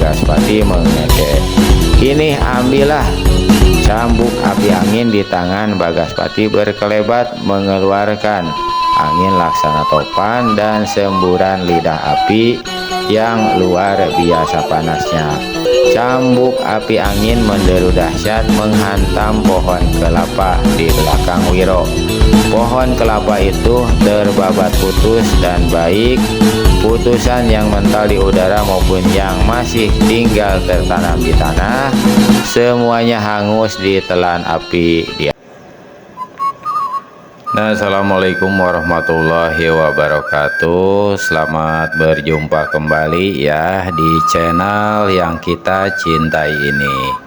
Bagaspati mengejek. Kini ambillah cambuk api angin di tangan Bagaspati berkelebat mengeluarkan angin laksana topan dan semburan lidah api yang luar biasa panasnya. Cambuk api angin menderu dahsyat menghantam pohon kelapa di belakang Wiro. Pohon kelapa itu terbabat putus dan baik putusan yang mental di udara maupun yang masih tinggal tertanam di tanah, semuanya hangus ditelan api dia. Nah, assalamualaikum warahmatullahi wabarakatuh. Selamat berjumpa kembali ya di channel yang kita cintai ini.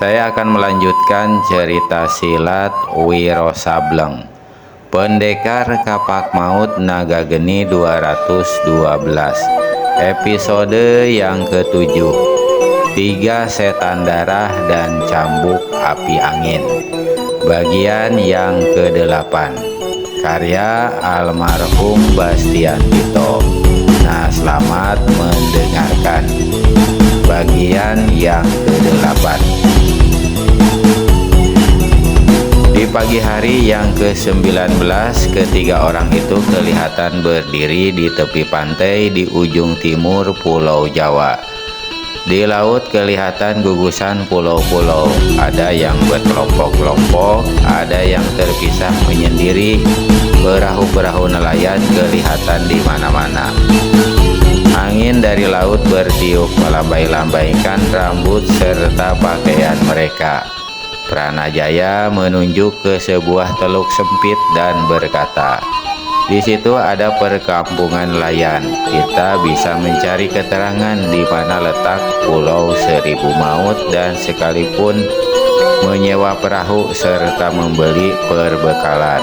Saya akan melanjutkan cerita silat Wiro Sableng, Pendekar Kapak Maut Naga Geni 212, episode yang ke-7, 3 Setan Darah dan Cambuk Api Angin, bagian yang ke-8, karya almarhum Bastian Tito. Nah, selamat mendengarkan bagian yang ke-8. Di pagi hari yang ke-19, ketiga orang itu kelihatan berdiri di tepi pantai di ujung timur Pulau Jawa. Di laut kelihatan gugusan pulau-pulau, ada yang berkelompok-kelompok, ada yang terpisah menyendiri. Perahu-perahu nelayan kelihatan di mana-mana. Angin dari laut bertiup melambai-lambaikan rambut serta pakaian mereka. Pranajaya menunjuk ke sebuah teluk sempit dan berkata, "Di situ ada perkampungan nelayan. Kita bisa mencari keterangan di mana letak Pulau Seribu Maut dan sekalipun menyewa perahu serta membeli perbekalan."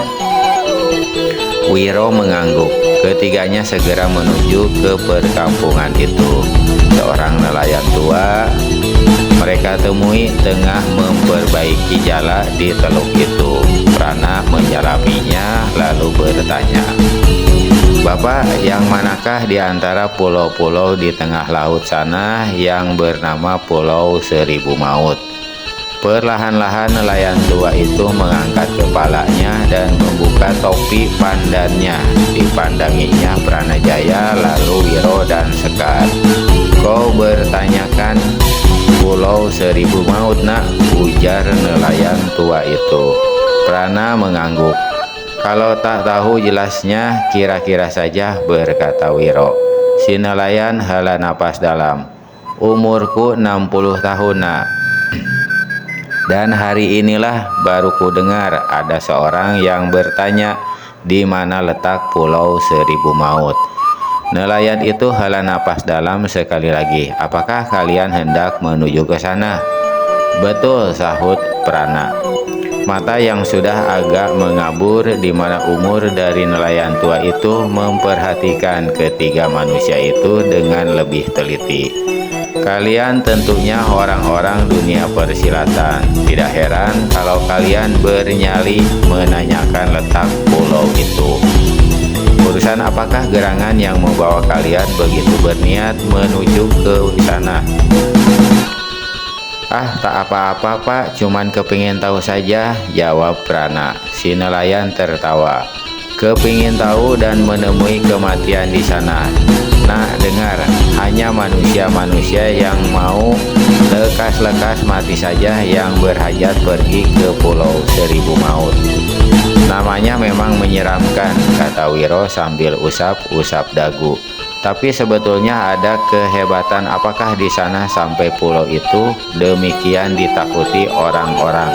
Wiro mengangguk. Ketiganya segera menuju ke perkampungan itu. Seorang nelayan tua mereka temui tengah memperbaiki jala di teluk itu. Prana menyelaminya lalu bertanya, "Bapak, yang manakah di antara pulau-pulau di tengah laut sana yang bernama Pulau Seribu Maut?" Perlahan-lahan nelayan tua itu mengangkat kepalanya dan membuka topi pandannya. Dipandanginya Pranajaya, lalu Wiro dan Sekar. "Kau bertanyakan Pulau Seribu Maut, nak?" ujar nelayan tua itu. Prana mengangguk. "Kalau tak tahu jelasnya, kira-kira saja," berkata Wiro. Si nelayan hela napas dalam. "Umurku 60 tahun, nak. Dan hari inilah baru ku dengar ada seorang yang bertanya di mana letak Pulau Seribu Maut." Nelayan itu hela napas dalam sekali lagi. "Apakah kalian hendak menuju ke sana?" "Betul," sahut Prana. Mata yang sudah agak mengabur di mana umur dari nelayan tua itu memperhatikan ketiga manusia itu dengan lebih teliti. "Kalian tentunya orang-orang dunia persilatan. Tidak heran kalau kalian bernyali menanyakan letak pulau itu. Urusan apakah gerangan yang membawa kalian begitu berniat menuju ke sana?" "Ah, tak apa-apa, Pak, cuman kepingin tahu saja," jawab Prana. Si nelayan tertawa. "Kepingin tahu dan menemui kematian di sana. Nah, dengar, hanya manusia-manusia yang mau lekas-lekas mati saja yang berhajat pergi ke Pulau Seribu Maut. Namanya memang menyeramkan," kata Wiro sambil usap-usap dagu. "Tapi sebetulnya ada kehebatan apakah di sana sampai pulau itu demikian ditakuti orang-orang?"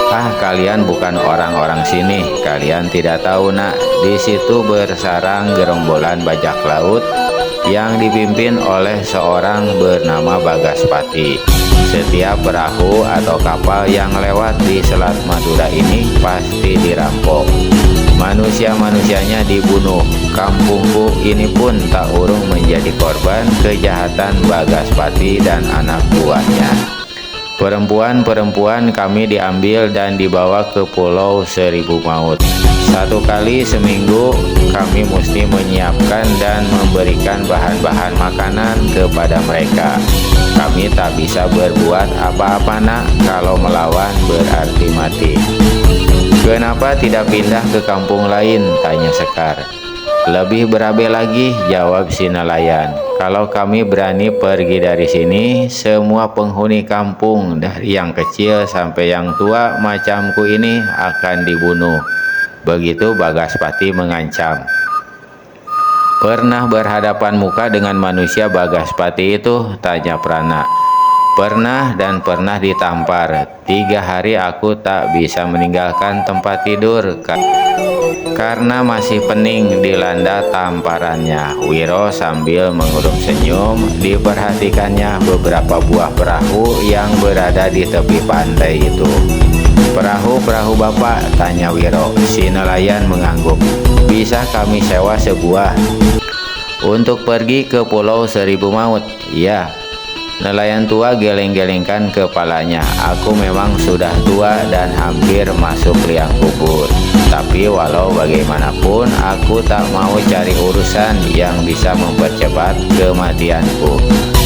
"Ah, kalian bukan orang-orang sini. Kalian tidak tahu, nak. Di situ bersarang gerombolan bajak laut yang dipimpin oleh seorang bernama Bagaspati. Setiap perahu atau kapal yang lewat di Selat Madura ini pasti dirampok. Manusia-manusianya dibunuh. Kampungku ini pun tak urung menjadi korban kejahatan Bagaspati dan anak buahnya." Perempuan-perempuan kami diambil dan dibawa ke Pulau Seribu Maut. Satu kali seminggu kami mesti menyiapkan dan memberikan bahan-bahan makanan kepada mereka. Kami tak bisa berbuat apa-apa nak, kalau melawan berarti mati. Kenapa tidak pindah ke kampung lain? Tanya Sekar. Lebih berabe lagi, jawab si nelayan. Kalau kami berani pergi dari sini, semua penghuni kampung dari yang kecil sampai yang tua macamku ini akan dibunuh. Begitu Bagaspati mengancam. Pernah berhadapan muka dengan manusia Bagaspati itu? Tanya Prana. Pernah dan pernah ditampar. 3 hari aku tak bisa meninggalkan tempat tidur karena masih pening dilanda tamparannya. Wiro sambil mengurum senyum. Diperhatikannya beberapa buah perahu yang berada di tepi pantai itu. Perahu-perahu Bapak? Tanya Wiro. Si nelayan mengangguk. Bisa kami sewa sebuah untuk pergi ke Pulau Seribu Maut? Ya. Nelayan tua geleng-gelengkan kepalanya. Aku memang sudah tua dan hampir masuk liang kubur. Tapi walau bagaimanapun aku tak mau cari urusan yang bisa mempercepat kematianku.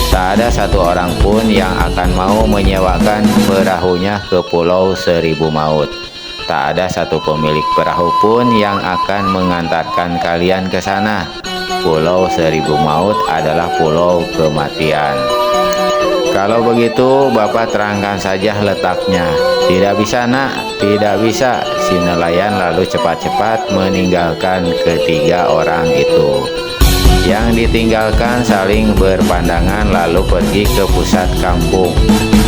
Tak ada satu orang pun yang akan mau menyewakan perahunya ke Pulau Seribu Maut. Tak ada satu pemilik perahu pun yang akan mengantarkan kalian ke sana. Pulau Seribu Maut adalah pulau kematian. Kalau begitu Bapak terangkan saja letaknya. Tidak bisa nak, tidak bisa. Si nelayan lalu cepat-cepat meninggalkan ketiga orang itu. Yang ditinggalkan saling berpandangan lalu pergi ke pusat kampung.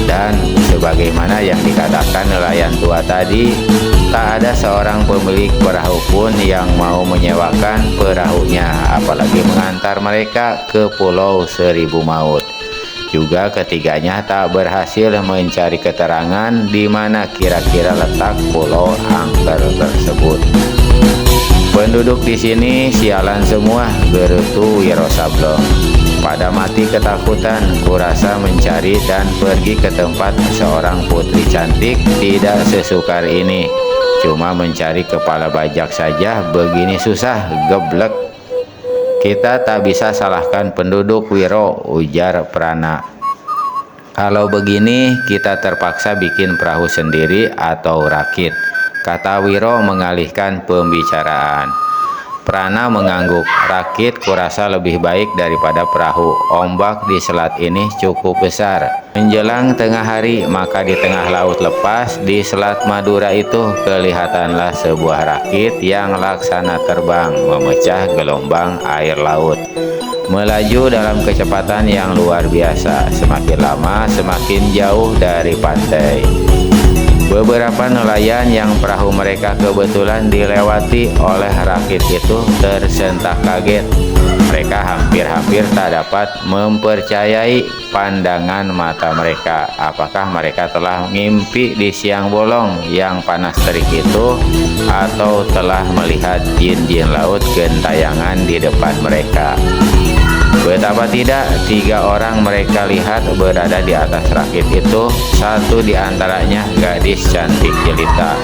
Dan sebagaimana yang dikatakan nelayan tua tadi, tak ada seorang pemilik perahu pun yang mau menyewakan perahunya, apalagi mengantar mereka ke Pulau Seribu Maut. Juga ketiganya tak berhasil mencari keterangan di mana kira-kira letak pulau angker tersebut. Penduduk di sini sialan semua, gerutu Wiro Sableng. Pada mati ketakutan, kurasa mencari dan pergi ke tempat seorang putri cantik tidak sesukar ini. Cuma mencari kepala bajak saja begini susah, geblek. Kita tak bisa salahkan penduduk Wiro, ujar Prana. Kalau begini kita terpaksa bikin perahu sendiri atau rakit, kata Wiro mengalihkan pembicaraan. Prana mengangguk. Rakit kurasa lebih baik daripada perahu. Ombak di selat ini cukup besar. Menjelang tengah hari, maka di tengah laut lepas di Selat Madura itu kelihatanlah sebuah rakit yang laksana terbang memecah gelombang air laut, melaju dalam kecepatan yang luar biasa. Semakin lama semakin jauh dari pantai. Beberapa nelayan yang perahu mereka kebetulan dilewati oleh rakit itu tersentak kaget. Mereka hampir-hampir tak dapat mempercayai pandangan mata mereka. Apakah mereka telah mimpi di siang bolong yang panas terik itu, atau telah melihat jin-jin laut gentayangan di depan mereka? Betapa tidak, 3 orang mereka lihat berada di atas rakit itu. Satu di antaranya gadis cantik jelita.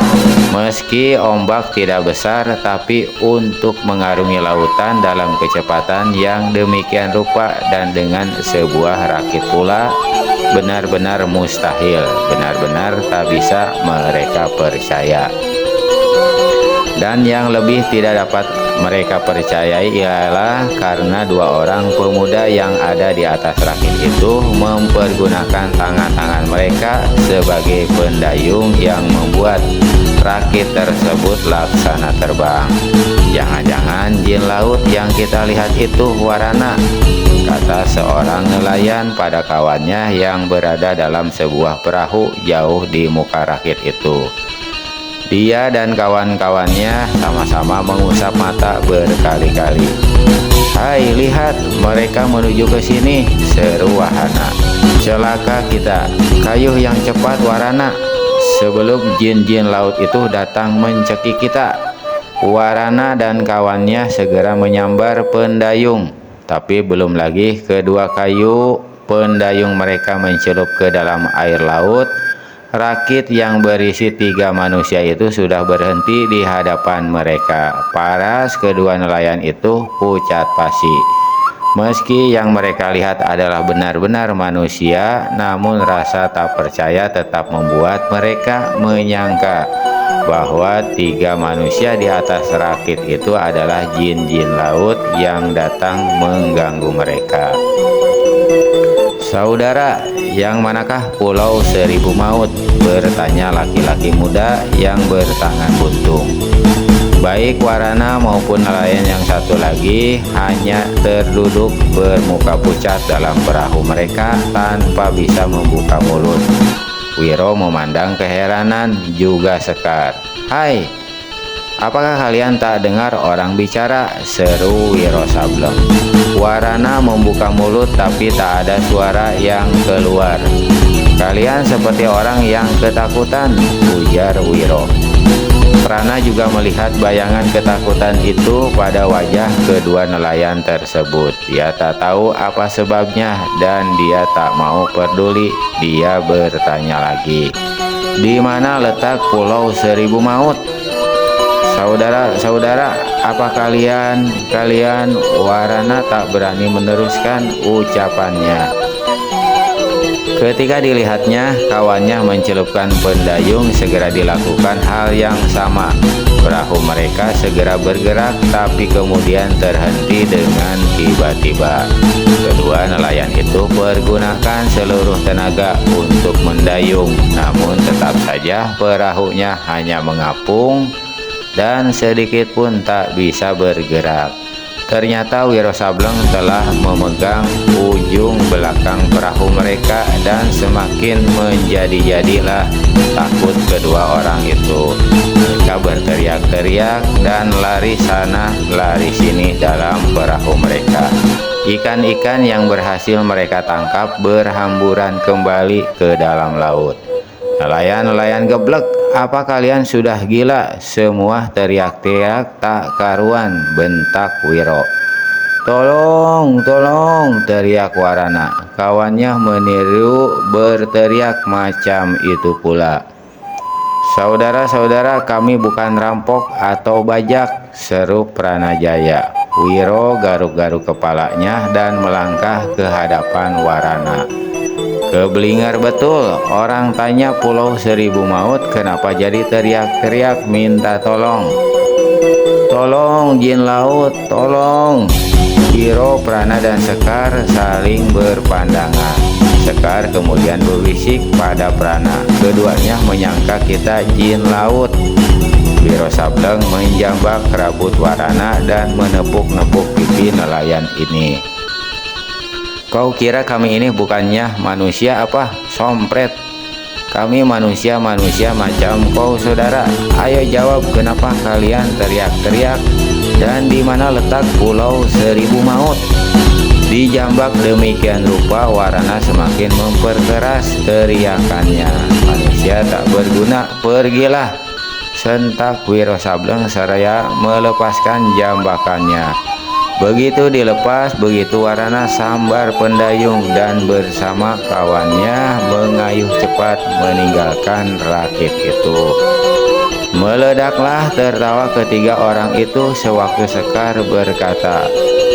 Meski ombak tidak besar, tapi untuk mengarungi lautan dalam kecepatan yang demikian rupa dan dengan sebuah rakit pula, benar-benar mustahil. Benar-benar tak bisa mereka percaya. Dan yang lebih tidak dapat mereka percayai ialah karena 2 orang pemuda yang ada di atas rakit itu mempergunakan tangan-tangan mereka sebagai pendayung yang membuat rakit tersebut laksana terbang. Jangan-jangan jin laut yang kita lihat itu Warana, kata seorang nelayan pada kawannya yang berada dalam sebuah perahu jauh di muka rakit itu. Dia dan kawan-kawannya sama-sama mengusap mata berkali-kali. Hai, lihat, mereka menuju ke sini, seru Wahana. Celaka kita, kayuh yang cepat Warana, sebelum jin-jin laut itu datang mencekik kita. Warana dan kawannya segera menyambar pendayung, tapi belum lagi kedua kayu pendayung mereka mencelup ke dalam air laut, rakit yang berisi 3 manusia itu sudah berhenti di hadapan mereka. Paras kedua nelayan itu pucat pasi. Meski yang mereka lihat adalah benar-benar manusia, namun rasa tak percaya tetap membuat mereka menyangka bahwa 3 manusia di atas rakit itu adalah jin-jin laut yang datang mengganggu mereka. "Saudara, yang manakah Pulau Seribu Maut?" bertanya laki-laki muda yang bertangan buntung. Baik Warana maupun nelayan yang satu lagi hanya terduduk bermuka pucat dalam perahu mereka tanpa bisa membuka mulut. Wiro memandang keheranan juga Sekar. "Hai, apakah kalian tak dengar orang bicara?" seru Wiro Sableng. Warana membuka mulut tapi tak ada suara yang keluar. "Kalian seperti orang yang ketakutan," ujar Wiro. Prana juga melihat bayangan ketakutan itu pada wajah kedua nelayan tersebut. Dia tak tahu apa sebabnya dan dia tak mau peduli. Dia bertanya lagi, "Di mana letak Pulau Seribu Maut?" Saudara, apa kalian?" Warana tak berani meneruskan ucapannya. Ketika dilihatnya kawannya mencelupkan pendayung, segera dilakukan hal yang sama. Perahu mereka segera bergerak, tapi kemudian terhenti dengan tiba-tiba. Kedua nelayan itu pergunakan seluruh tenaga untuk mendayung, namun tetap saja perahunya hanya mengapung dan sedikit pun tak bisa bergerak. Ternyata Wiro Sableng telah memegang ujung belakang perahu mereka dan semakin menjadi-jadilah takut kedua orang itu. Mereka berteriak-teriak dan lari sana lari sini dalam perahu mereka. Ikan-ikan yang berhasil mereka tangkap berhamburan kembali ke dalam laut. "Nelayan-nelayan geblek, apa kalian sudah gila?" Semua teriak-teriak tak karuan, bentak Wiro. "Tolong, tolong!" teriak Warana. Kawannya meniru berteriak macam itu pula. "Saudara-saudara, kami bukan rampok atau bajak," seru Pranajaya. Wiro garuk-garuk kepalanya dan melangkah ke hadapan Warana. "Keblinger betul, orang tanya Pulau Seribu Maut, kenapa jadi teriak-teriak minta tolong? Tolong jin laut, tolong!" Wiro, Prana dan Sekar saling berpandangan. Sekar kemudian berbisik pada Prana, "Keduanya menyangka kita jin laut." Wiro Sableng menjambak rambut Warana dan menepuk-nepuk pipi nelayan ini. "Kau kira kami ini bukannya manusia apa, sompret? Kami manusia-manusia macam kau, saudara. Ayo jawab, kenapa kalian teriak-teriak? Dan di mana letak Pulau Seribu Maut?" Dijambak demikian rupa, Warana semakin memperkeras teriakannya. "Manusia tak berguna, pergilah!" sentak Wiro Sableng seraya melepaskan jambakannya. Begitu dilepas, begitu Warana sambar pendayung dan bersama kawannya mengayuh cepat meninggalkan rakit itu. Meledaklah tertawa ketiga orang itu sewaktu Sekar berkata,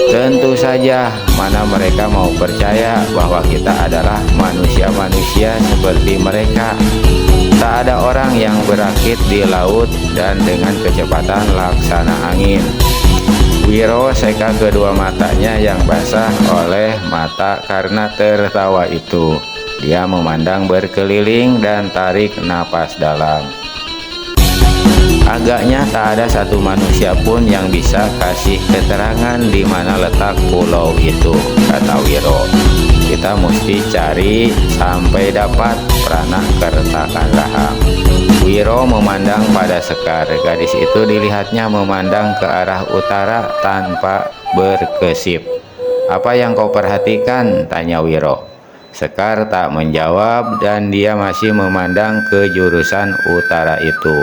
"Tentu saja, mana mereka mau percaya bahwa kita adalah manusia-manusia seperti mereka. Tak ada orang yang berakit di laut dan dengan kecepatan laksana angin." Wiro seka kedua matanya yang basah oleh mata karena tertawa itu. Dia memandang berkeliling dan tarik napas dalam. "Agaknya tak ada satu manusia pun yang bisa kasih keterangan di mana letak pulau itu," kata Wiro. "Kita mesti cari sampai dapat," Prana kertakan rahang. Wiro memandang pada Sekar. Gadis itu dilihatnya memandang ke arah utara tanpa berkesip. "Apa yang kau perhatikan?" tanya Wiro. Sekar tak menjawab dan dia masih memandang ke jurusan utara itu.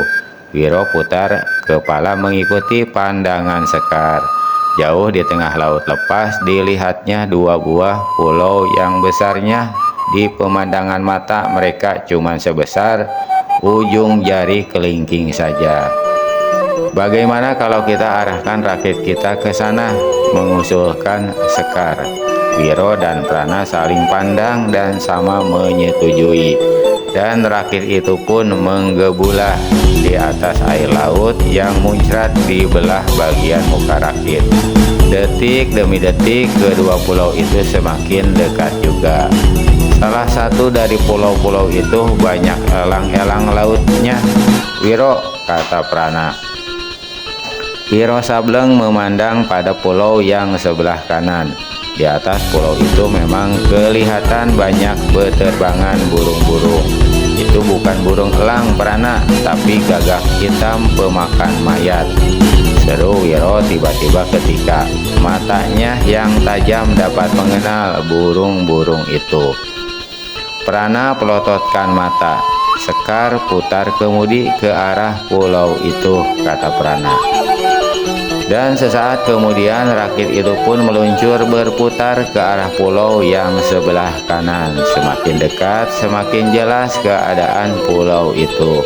Wiro putar kepala mengikuti pandangan Sekar. Jauh di tengah laut lepas dilihatnya dua buah pulau yang besarnya di pemandangan mata mereka cuma sebesar ujung jari kelingking saja. Bagaimana kalau kita arahkan rakit kita ke sana, mengusulkan Sekar. Wiro dan Prana saling pandang dan sama menyetujui, dan rakit itu pun menggebulah di atas air laut yang muncrat di belah bagian muka rakit. Detik demi detik kedua pulau itu semakin dekat juga. Salah satu dari pulau-pulau itu banyak elang-elang lautnya, Wiro, kata Prana. Wiro Sableng memandang pada pulau yang sebelah kanan. Di atas pulau itu memang kelihatan banyak beterbangan burung-burung. Itu bukan burung elang, Prana, tapi gagak hitam pemakan mayat, seru Wiro tiba-tiba ketika matanya yang tajam dapat mengenal burung-burung itu. Prana pelototkan mata. Sekar putar kemudi ke arah pulau itu, kata Prana. Dan sesaat kemudian rakit itu pun meluncur berputar ke arah pulau yang sebelah kanan. Semakin dekat, semakin jelas keadaan pulau itu.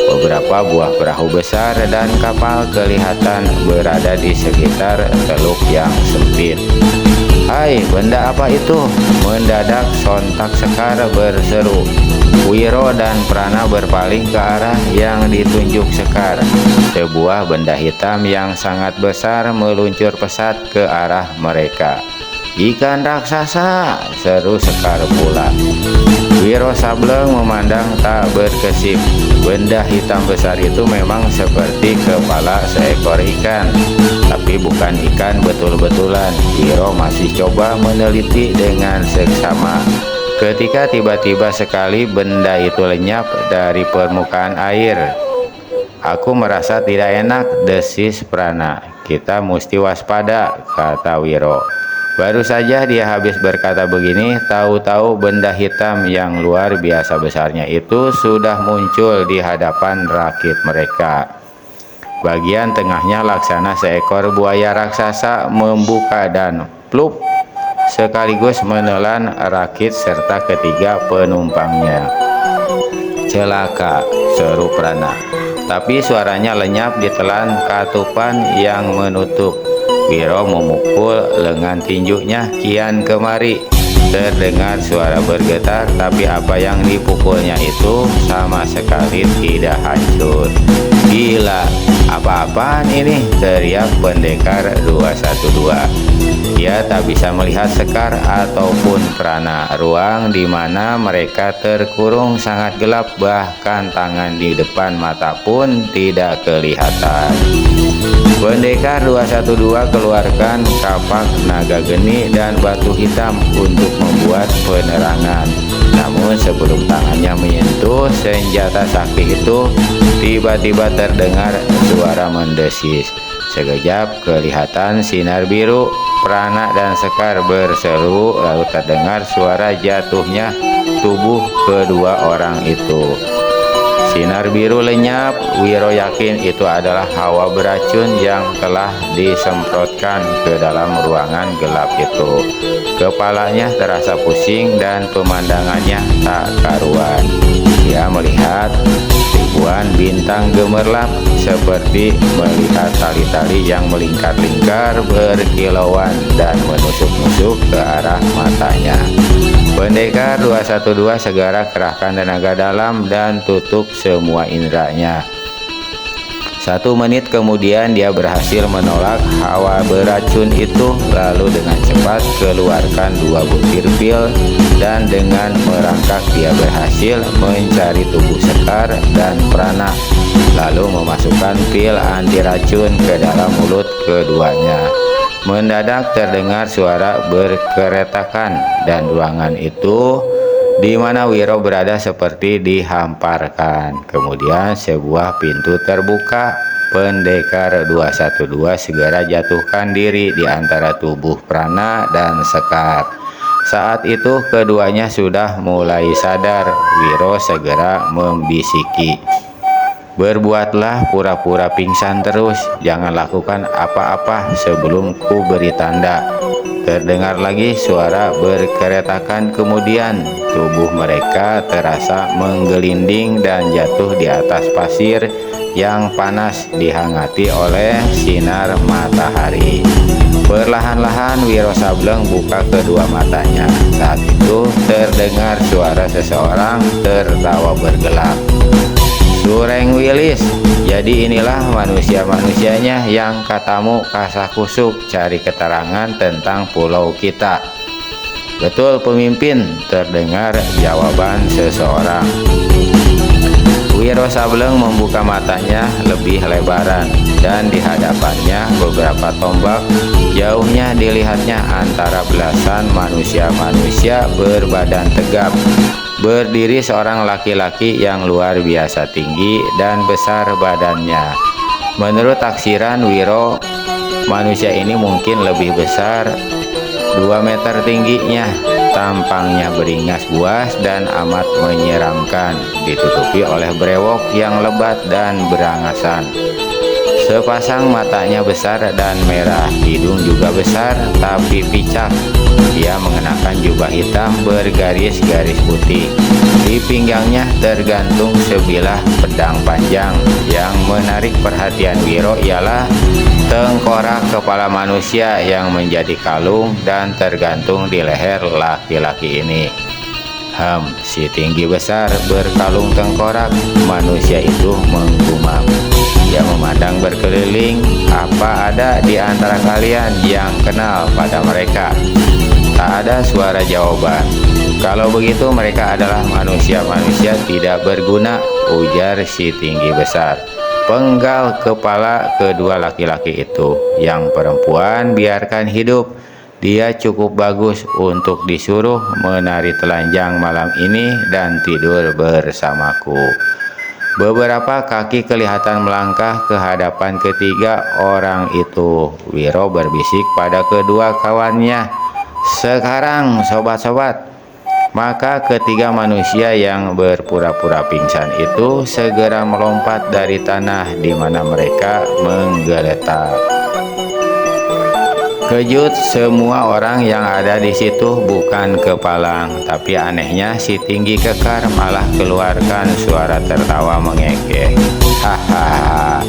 Beberapa buah perahu besar dan kapal kelihatan berada di sekitar teluk yang sempit. "Hai, benda apa itu?" mendadak sontak Sekar berseru. Wiro dan Prana berpaling ke arah yang ditunjuk Sekar. Sebuah benda hitam yang sangat besar meluncur pesat ke arah mereka. "Ikan raksasa!" seru Sekar pula. Wiro Sableng memandang tak berkesip. Benda hitam besar itu memang seperti kepala seekor ikan, tapi bukan ikan betul-betulan. Wiro masih coba meneliti dengan seksama, ketika tiba-tiba sekali benda itu lenyap dari permukaan air. "Aku merasa tidak enak," desis Prana. "Kita mesti waspada," kata Wiro. Baru saja dia habis berkata begini, tahu-tahu benda hitam yang luar biasa besarnya itu sudah muncul di hadapan rakit mereka. Bagian tengahnya laksana seekor buaya raksasa membuka dan plup sekaligus menelan rakit serta ketiga penumpangnya. "Celaka!" seru Prana. Tapi suaranya lenyap ditelan katupan yang menutup. Wiro memukul lengan tinjunya kian kemari. Terdengar suara bergetar, tapi apa yang dipukulnya itu sama sekali tidak hancur. "Gila, apa-apaan ini?" teriak pendekar 212. Dia tak bisa melihat Sekar ataupun Prana. Ruang di mana mereka terkurung sangat gelap, bahkan tangan di depan mata pun tidak kelihatan. Pendekar 212 keluarkan kapak naga geni dan batu hitam untuk membuat penerangan. Namun sebelum tangannya menyentuh senjata sakti itu, tiba-tiba terdengar suara mendesis. Sekejap kelihatan sinar biru. Prana dan Sekar berseru, lalu terdengar suara jatuhnya tubuh kedua orang itu. Sinar biru lenyap. Wiro yakin itu adalah hawa beracun yang telah disemprotkan ke dalam ruangan gelap itu. Kepalanya terasa pusing dan pemandangannya tak karuan. Dia melihat ribuan bintang gemerlap seperti melihat tali-tali yang melingkar-lingkar berkilauan dan menusuk-nusuk ke arah matanya. Pendekar 212 segera kerahkan tenaga dalam dan tutup semua inderanya. 1 menit kemudian dia berhasil menolak hawa beracun itu, lalu dengan cepat keluarkan 2 butir pil, dan dengan merangkak dia berhasil mencari tubuh Sekar dan Prana, lalu memasukkan pil anti racun ke dalam mulut keduanya. Mendadak terdengar suara berkeretakan dan ruangan itu di mana Wiro berada seperti dihamparkan. Kemudian sebuah pintu terbuka. Pendekar 212 segera jatuhkan diri di antara tubuh Prana dan Sekar. Saat itu keduanya sudah mulai sadar. Wiro segera membisiki, Berbuatlah pura-pura pingsan terus, jangan lakukan apa-apa sebelum ku beri tanda. Terdengar lagi suara berkeretakan, kemudian tubuh mereka terasa menggelinding dan jatuh di atas pasir yang panas dihangati oleh sinar matahari. Perlahan-lahan Wiro Sableng buka kedua matanya. Saat itu terdengar suara seseorang tertawa bergelak. Sureng Wilis, jadi inilah manusia-manusianya yang katamu kasakusuk cari keterangan tentang pulau kita. Betul pemimpin, terdengar jawaban seseorang. Wiro Sableng membuka matanya lebih lebaran dan di hadapannya beberapa tombak. Jauhnya dilihatnya antara belasan manusia-manusia berbadan tegap. Berdiri seorang laki-laki yang luar biasa tinggi dan besar badannya. Menurut taksiran Wiro, manusia ini mungkin lebih besar 2 meter tingginya. Tampangnya beringas buas dan amat menyeramkan, ditutupi oleh brewok yang lebat dan berangasan. Sepasang matanya besar dan merah, hidung juga besar tapi picak. Dia mengenakan jubah hitam bergaris-garis putih. Di pinggangnya tergantung sebilah pedang panjang. Yang menarik perhatian Wiro ialah tengkorak kepala manusia yang menjadi kalung dan tergantung di leher laki-laki ini. Si tinggi besar berkalung tengkorak. Manusia itu menggumam. Dia memandang berkeliling. Apa ada di antara kalian yang kenal pada mereka? Tak ada suara jawaban. Kalau begitu mereka adalah manusia-manusia tidak berguna, ujar si tinggi besar. Penggal kepala kedua laki-laki itu. Yang perempuan biarkan hidup. Dia cukup bagus untuk disuruh menari telanjang malam ini dan tidur bersamaku. Beberapa kaki kelihatan melangkah ke hadapan ketiga orang itu. Wiro berbisik pada kedua kawannya, "Sekarang sobat-sobat." Maka ketiga manusia yang berpura-pura pingsan itu segera melompat dari tanah di mana mereka menggeletak. Kejut semua orang yang ada di situ, bukan kepalang, tapi anehnya si tinggi kekar malah keluarkan suara tertawa mengekeh. Hahaha,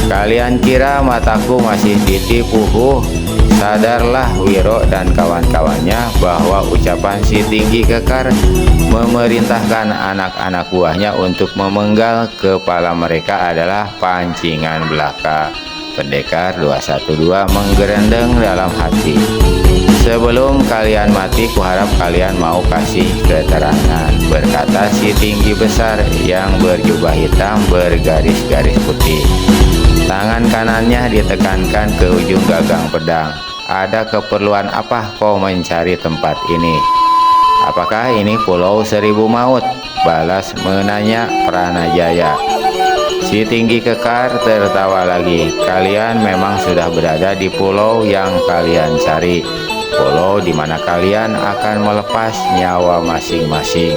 kalian kira mataku masih ditipu? Sadarlah Wiro dan kawan-kawannya bahwa ucapan si tinggi kekar memerintahkan anak-anak buahnya untuk memenggal kepala mereka adalah pancingan belaka. Pendekar 212 menggerendeng dalam hati. "Sebelum kalian mati, kuharap kalian mau kasih keterangan," berkata si tinggi besar yang berjubah hitam bergaris-garis putih. Tangan kanannya ditekankan ke ujung gagang pedang. "Ada keperluan apa kau mencari tempat ini?" "Apakah ini Pulau Seribu Maut?" balas menanya Pranajaya. Si tinggi kekar tertawa lagi. "Kalian memang sudah berada di pulau yang kalian cari. Pulau di mana kalian akan melepas nyawa masing-masing."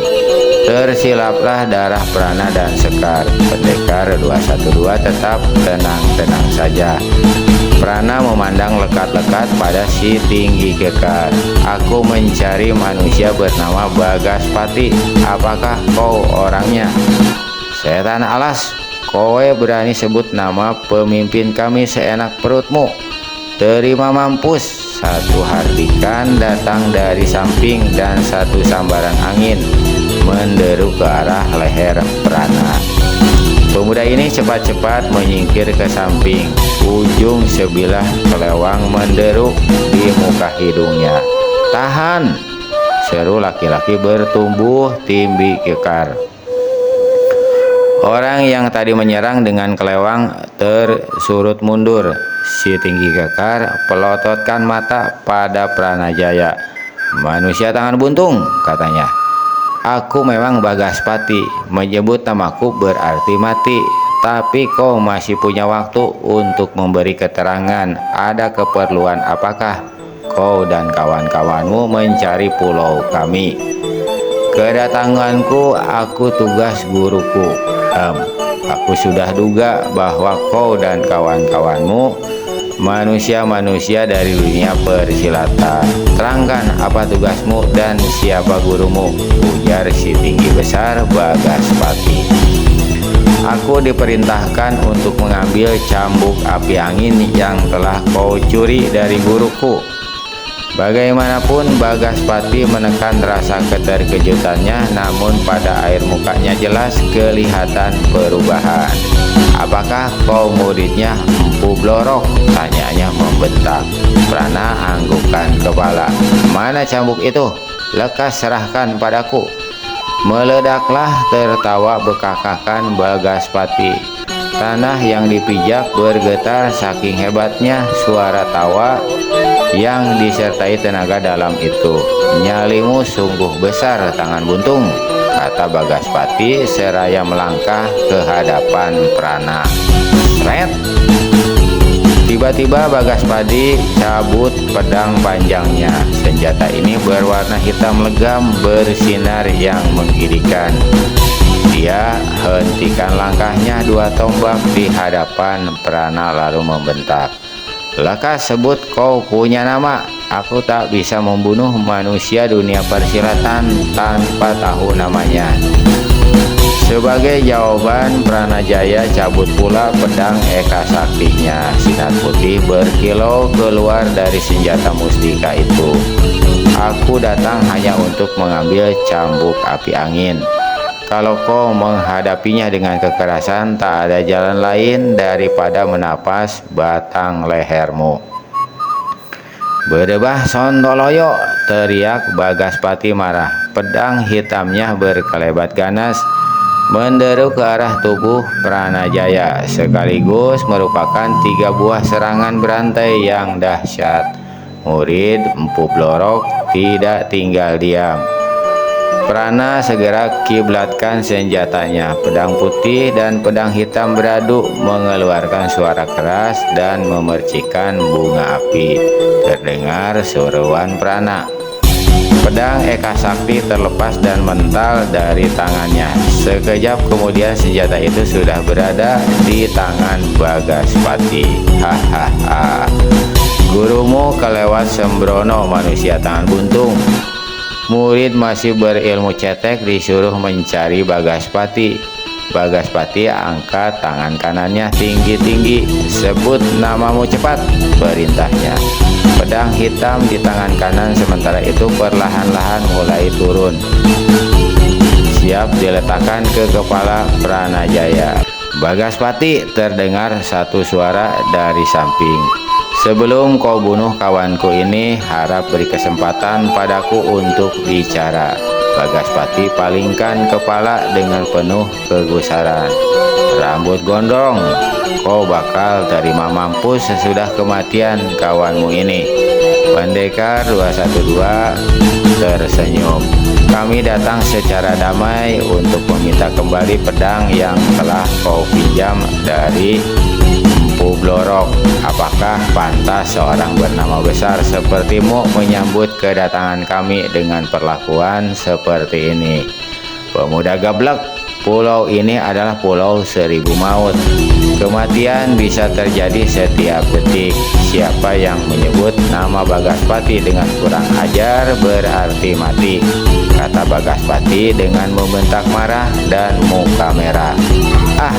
Tersilaplah darah Prana dan Sekar. Pendekar 212 tetap tenang-tenang saja. Prana memandang lekat-lekat pada si tinggi kekar. "Aku mencari manusia bernama Bagaspati. Apakah kau orangnya?" "Setan alas, kowe berani sebut nama pemimpin kami seenak perutmu. Terima mampus." Satu hardikan datang dari samping dan satu sambaran angin menderu ke arah leher Prana. Pemuda ini cepat-cepat menyingkir ke samping. Ujung sebilah kelewang menderu di muka hidungnya. "Tahan!" seru laki-laki bertumbuh tinggi kekar. Orang yang tadi menyerang dengan kelewang tersurut mundur. Si tinggi kekar pelototkan mata pada Pranajaya. "Manusia tangan buntung," katanya. "Aku memang Bagaspati. Menyebut namaku berarti mati. Tapi kau masih punya waktu untuk memberi keterangan. Ada keperluan apakah kau dan kawan-kawanmu mencari pulau kami?" "Kedatanganku, aku tugas guruku." Aku sudah duga bahwa kau dan kawan-kawanmu manusia-manusia dari dunia persilatan. Terangkan apa tugasmu dan siapa gurumu, ujar si tinggi besar Bagaspati. Aku diperintahkan untuk mengambil cambuk api angin yang telah kau curi dari guruku. Bagaimanapun Bagaspati menekan rasa keterkejutannya, namun pada air mukanya jelas kelihatan perubahan. Apakah kau muridnya Empu Blorok? Tanyanya membentak. Prana anggukkan kepala. Mana cambuk itu? Lekas serahkan padaku. Meledaklah tertawa bekakakan Bagaspati. Tanah yang dipijak bergetar saking hebatnya suara tawa yang disertai tenaga dalam itu. Nyalimu sungguh besar, Tangan Buntung, kata Bagaspati seraya melangkah ke hadapan Prana. Sret! Tiba-tiba Bagaspati cabut pedang panjangnya. Senjata ini berwarna hitam legam bersinar yang menggidikan. Dia hentikan langkahnya 2 tombak di hadapan Prana lalu membentak. Lekas sebut kau punya nama. Aku tak bisa membunuh manusia dunia persilatan tanpa tahu namanya. Sebagai jawaban, Pranajaya cabut pula pedang Eka Saktinya. Sinar putih berkilau keluar dari senjata mustika itu. Aku datang hanya untuk mengambil cambuk api angin. Kalau kau menghadapinya dengan kekerasan, tak ada jalan lain daripada menapas batang lehermu. Berdebah Sondoloyo, teriak Bagaspati marah. Pedang hitamnya berkelebat ganas menderu ke arah tubuh Pranajaya, sekaligus merupakan 3 buah serangan berantai yang dahsyat. Murid Empu Blorok tidak tinggal diam. Prana segera kiblatkan senjatanya. Pedang putih dan pedang hitam beradu mengeluarkan suara keras dan memercikan bunga api. Terdengar seruan Prana. Pedang Eka Sakti terlepas dan mental dari tangannya. Sekejap kemudian senjata itu sudah berada di tangan Bagaspati. Hahaha. Gurumu kelewat sembrono, manusia Tangan Buntung. Murid masih berilmu cetek disuruh mencari Bagaspati. Bagaspati angkat tangan kanannya tinggi-tinggi. Sebut namamu cepat, perintahnya. Pedang hitam di tangan kanan sementara itu perlahan-lahan mulai turun, siap diletakkan ke kepala Pranajaya. Bagaspati, terdengar satu suara dari samping. Sebelum kau bunuh kawanku ini, harap beri kesempatan padaku untuk bicara. Bagaspati palingkan kepala dengan penuh kegusaran. Rambut gondrong, kau bakal terima mampus sesudah kematian kawanmu ini. Pendekar 212 tersenyum. Kami datang secara damai untuk meminta kembali pedang yang telah kau pinjam dari Empu Blorok. Apakah pantas seorang bernama besar sepertimu menyambut kedatangan kami dengan perlakuan seperti ini? Pemuda gablek, pulau ini adalah pulau 1000 maut. Kematian bisa terjadi setiap detik. Siapa yang menyebut nama Bagaspati dengan kurang ajar berarti mati, kata Bagaspati dengan membentak marah dan muka merah. Ah,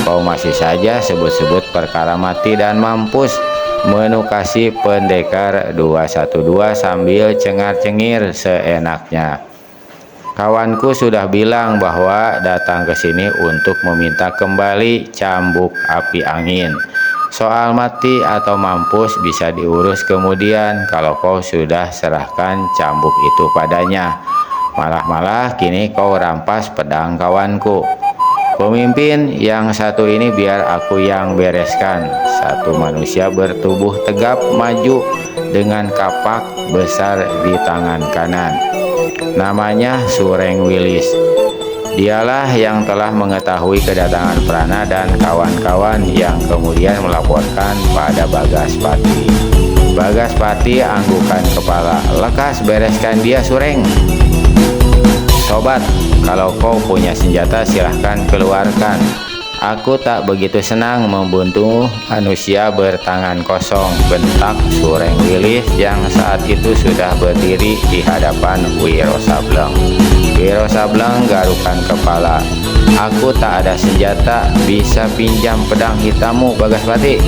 kau masih saja sebut-sebut perkara mati dan mampus, menukasi pendekar 212 sambil cengar-cengir seenaknya. Kawanku sudah bilang bahwa datang ke sini untuk meminta kembali cambuk api angin. Soal mati atau mampus bisa diurus kemudian kalau kau sudah serahkan cambuk itu padanya. Malah kini kau rampas pedang kawanku. Pemimpin yang satu ini biar aku yang bereskan. Satu manusia bertubuh tegap maju dengan kapak besar di tangan kanan. Namanya Sureng Wilis. Dialah yang telah mengetahui kedatangan Prana dan kawan-kawan yang kemudian melaporkan pada Bagaspati. Bagaspati anggukan kepala. Lekas bereskan dia, Sureng. Sobat, kalau kau punya senjata silahkan keluarkan. Aku tak begitu senang membunuh manusia bertangan kosong, bentak Sureng Wilis yang saat itu sudah berdiri di hadapan Wiro Sableng. Wiro Sableng garukkan kepala. Aku tak ada senjata, bisa pinjam pedang hitammu, Bagaspati.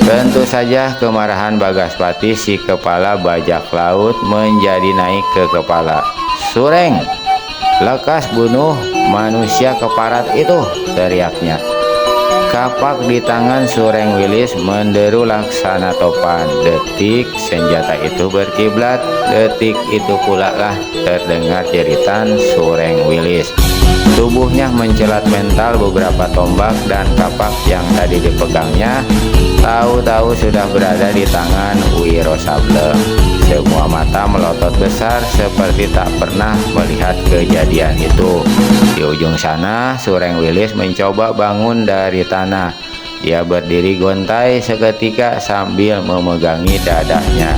Tentu saja kemarahan Bagaspati si kepala bajak laut menjadi naik ke kepala. Sureng, lekas bunuh manusia keparat itu, teriaknya. Kapak di tangan Sureng Wilis menderu laksana topan. Detik senjata itu berkiblat, detik itu pula lah terdengar jeritan Sureng Wilis. Tubuhnya mencelat mental beberapa tombak dan kapak yang tadi dipegangnya tahu-tahu sudah berada di tangan Wiro Sableng. Semua mata melotot besar seperti tak pernah melihat kejadian itu. Di ujung sana, Sureng Wilis mencoba bangun dari tanah. Dia berdiri gontai seketika sambil memegangi dadanya.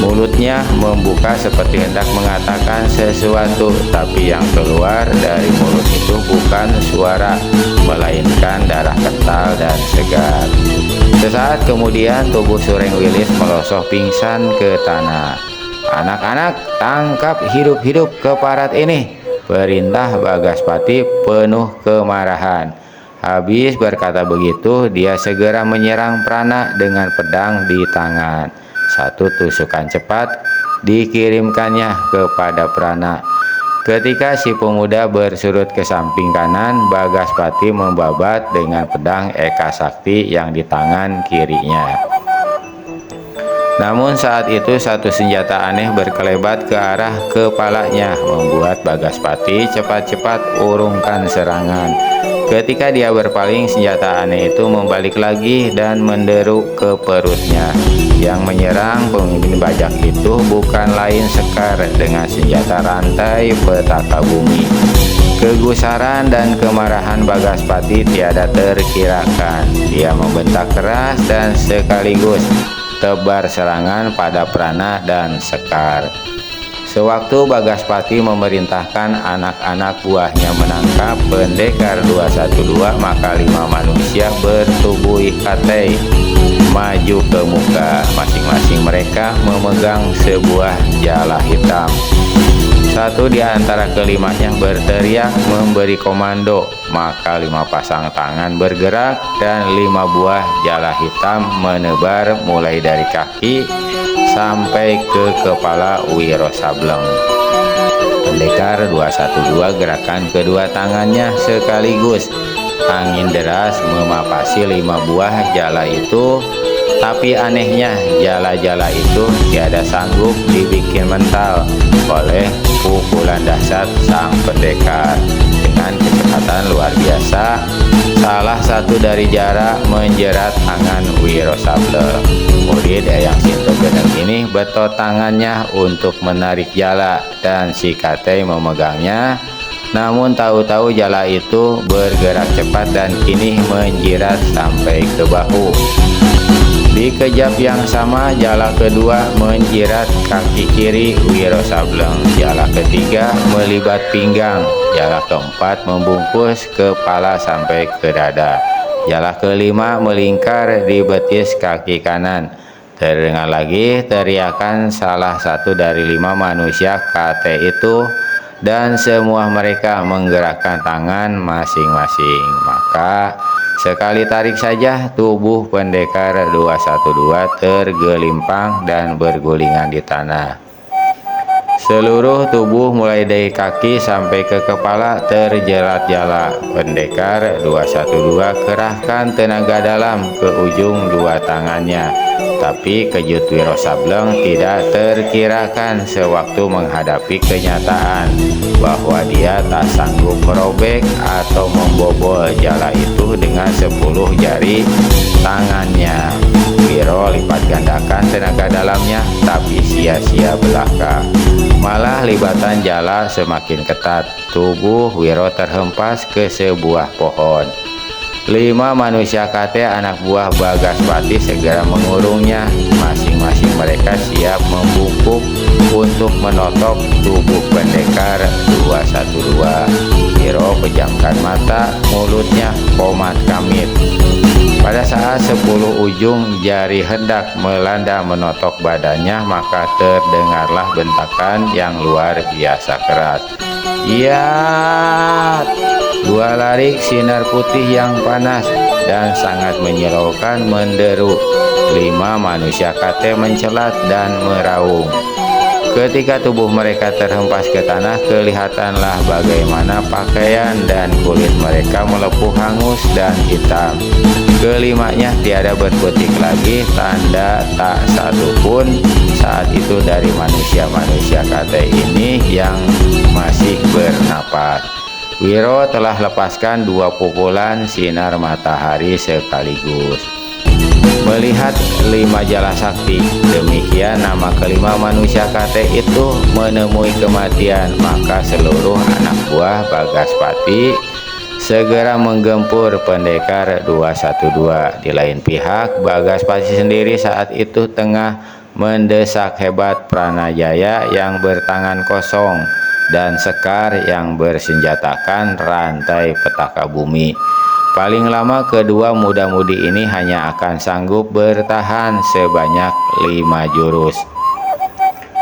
Mulutnya membuka seperti hendak mengatakan sesuatu, tapi yang keluar dari mulut itu bukan suara, melainkan darah kental dan segar. Sesaat kemudian tubuh Sureng Wilis melosot pingsan ke tanah. Anak-anak, tangkap hidup-hidup keparat ini, perintah Bagaspati penuh kemarahan. Habis berkata begitu, dia segera menyerang Prana dengan pedang di tangan. Satu tusukan cepat dikirimkannya kepada Prana. Ketika si pemuda bersurut ke samping kanan, Bagaspati membabat dengan pedang Eka Sakti yang di tangan kirinya. Namun saat itu satu senjata aneh berkelebat ke arah kepalanya, membuat Bagaspati cepat-cepat urungkan serangan. Ketika dia berpaling, senjata aneh itu membalik lagi dan menderu ke perutnya. Yang menyerang pemimpin bajak itu bukan lain Sekar dengan senjata rantai petaka bumi. Kegusaran dan kemarahan Bagaspati tiada terkirakan. Dia membentak keras dan sekaligus tebar serangan pada Prana dan Sekar. Sewaktu Bagaspati memerintahkan anak-anak buahnya menangkap pendekar 212, maka 5 manusia bertubuh ikhate maju ke muka. Masing-masing mereka memegang sebuah jala hitam. Satu di antara kelimanya berteriak memberi komando, maka 5 pasang tangan bergerak dan 5 buah jala hitam menebar mulai dari kaki sampai ke kepala Wiro Sableng. Pendekar 212 gerakan kedua tangannya sekaligus. Angin deras memapasi 5 buah jala itu, tapi anehnya jala-jala itu tiada sanggup dibikin mental oleh pukulan dahsyat sang pendekar. Dengan kecepatan luar biasa, salah satu dari jala menjerat tangan Wiro Sableng. Murid Eyang Sinto Geneng ini betot tangannya untuk menarik jala dan si Kate memegangnya. Namun tahu-tahu jala itu bergerak cepat dan kini menjirat sampai ke bahu. Di kejap yang sama, jala kedua menjirat kaki kiri Wiro Sableng. Jala ketiga melibat pinggang. Jala keempat membungkus kepala sampai ke dada. Jala kelima melingkar di betis kaki kanan. Terdengar lagi teriakan salah satu dari 5 manusia KT itu, dan semua mereka menggerakkan tangan masing-masing. Maka sekali tarik saja tubuh pendekar 212 tergelimpang dan bergulingan di tanah. Seluruh tubuh mulai dari kaki sampai ke kepala terjerat jala. Pendekar 212 kerahkan tenaga dalam ke ujung 2 tangannya. Tapi kejut Wiro Sableng tidak terkirakan sewaktu menghadapi kenyataan bahwa dia tak sanggup merobek atau membobol jala itu dengan 10 jari tangannya. Wiro lipat gandakan tenaga dalamnya, tapi sia-sia belaka. Malah libatan jala semakin ketat. Tubuh Wiro terhempas ke sebuah pohon. 5 manusia kate anak buah Bagaspati segera mengurungnya. Masing-masing mereka siap membungkuk untuk menotok tubuh pendekar 212. Wiro pejamkan mata, mulutnya komat kamit. Pada saat 10 ujung jari hendak melanda menotok badannya, maka terdengarlah bentakan yang luar biasa keras. Ya, 2 larik sinar putih yang panas dan sangat menyilaukan menderu. 5 manusia kate mencelat dan meraung. Ketika tubuh mereka terhempas ke tanah, kelihatanlah bagaimana pakaian dan kulit mereka melepuh hangus dan hitam. Kelimanya tiada berkutik lagi, tanda tak satu pun saat itu dari manusia-manusia kate ini yang masih bernapas. Wiro telah lepaskan 2 pukulan sinar matahari sekaligus. Melihat 5 jala sakti, demikian nama kelima manusia kate itu menemui kematian. Maka seluruh anak buah Bagaspati segera menggempur pendekar 212. Di lain pihak, Bagaspati sendiri saat itu tengah mendesak hebat Pranajaya yang bertangan kosong dan Sekar yang bersenjatakan rantai petaka bumi. Paling lama kedua muda-mudi ini hanya akan sanggup bertahan sebanyak 5 jurus.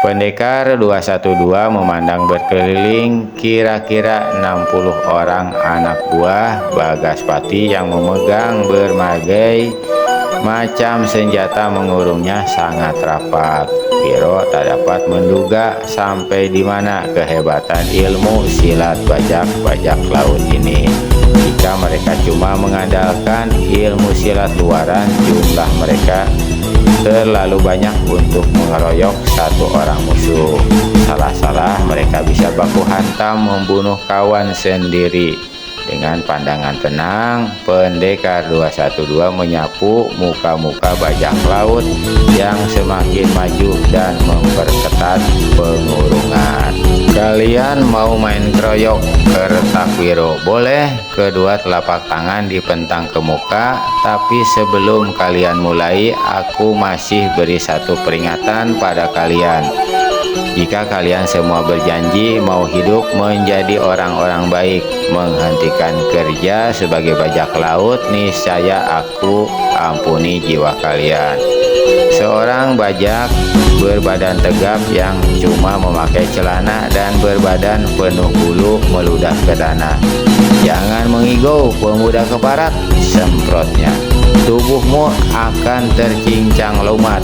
Pendekar 212 memandang berkeliling kira-kira 60 orang anak buah Bagaspati yang memegang berbagai macam senjata mengurungnya sangat rapat. Wiro tak dapat menduga sampai di mana kehebatan ilmu silat bajak laut ini. Jika mereka cuma mengandalkan ilmu silat luaran, jumlah mereka terlalu banyak untuk mengeroyok satu orang musuh. Salah-salah mereka bisa baku hantam membunuh kawan sendiri. Dengan pandangan tenang, pendekar 212 menyapu muka-muka bajak laut yang semakin maju dan memperketat pengurungan. Kalian mau main keroyok? Kertak Wiro. Boleh. Kedua telapak tangan dipentang ke muka. Tapi sebelum kalian mulai, aku masih beri satu peringatan pada kalian. Jika kalian semua berjanji mau hidup menjadi orang-orang baik, menghentikan kerja sebagai bajak laut, niscaya aku ampuni jiwa kalian. Seorang bajak berbadan tegap yang cuma memakai celana dan berbadan penuh bulu meludah ke tanah. Jangan mengigau, pemuda keparat, semprotnya. Tubuhmu akan tercincang lumat.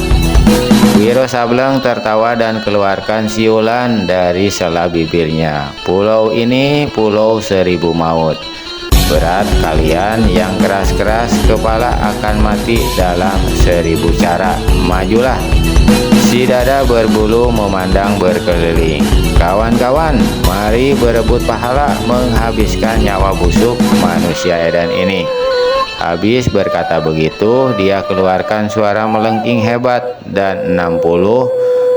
Wiro Sableng tertawa dan keluarkan siulan dari sela bibirnya. Pulau ini pulau 1000 maut. Berat kalian yang keras-keras kepala akan mati dalam 1000 cara. Majulah. Si dada berbulu memandang berkeliling. Kawan-kawan, mari berebut pahala menghabiskan nyawa busuk manusia edan ini. Habis berkata begitu, dia keluarkan suara melengking hebat dan 60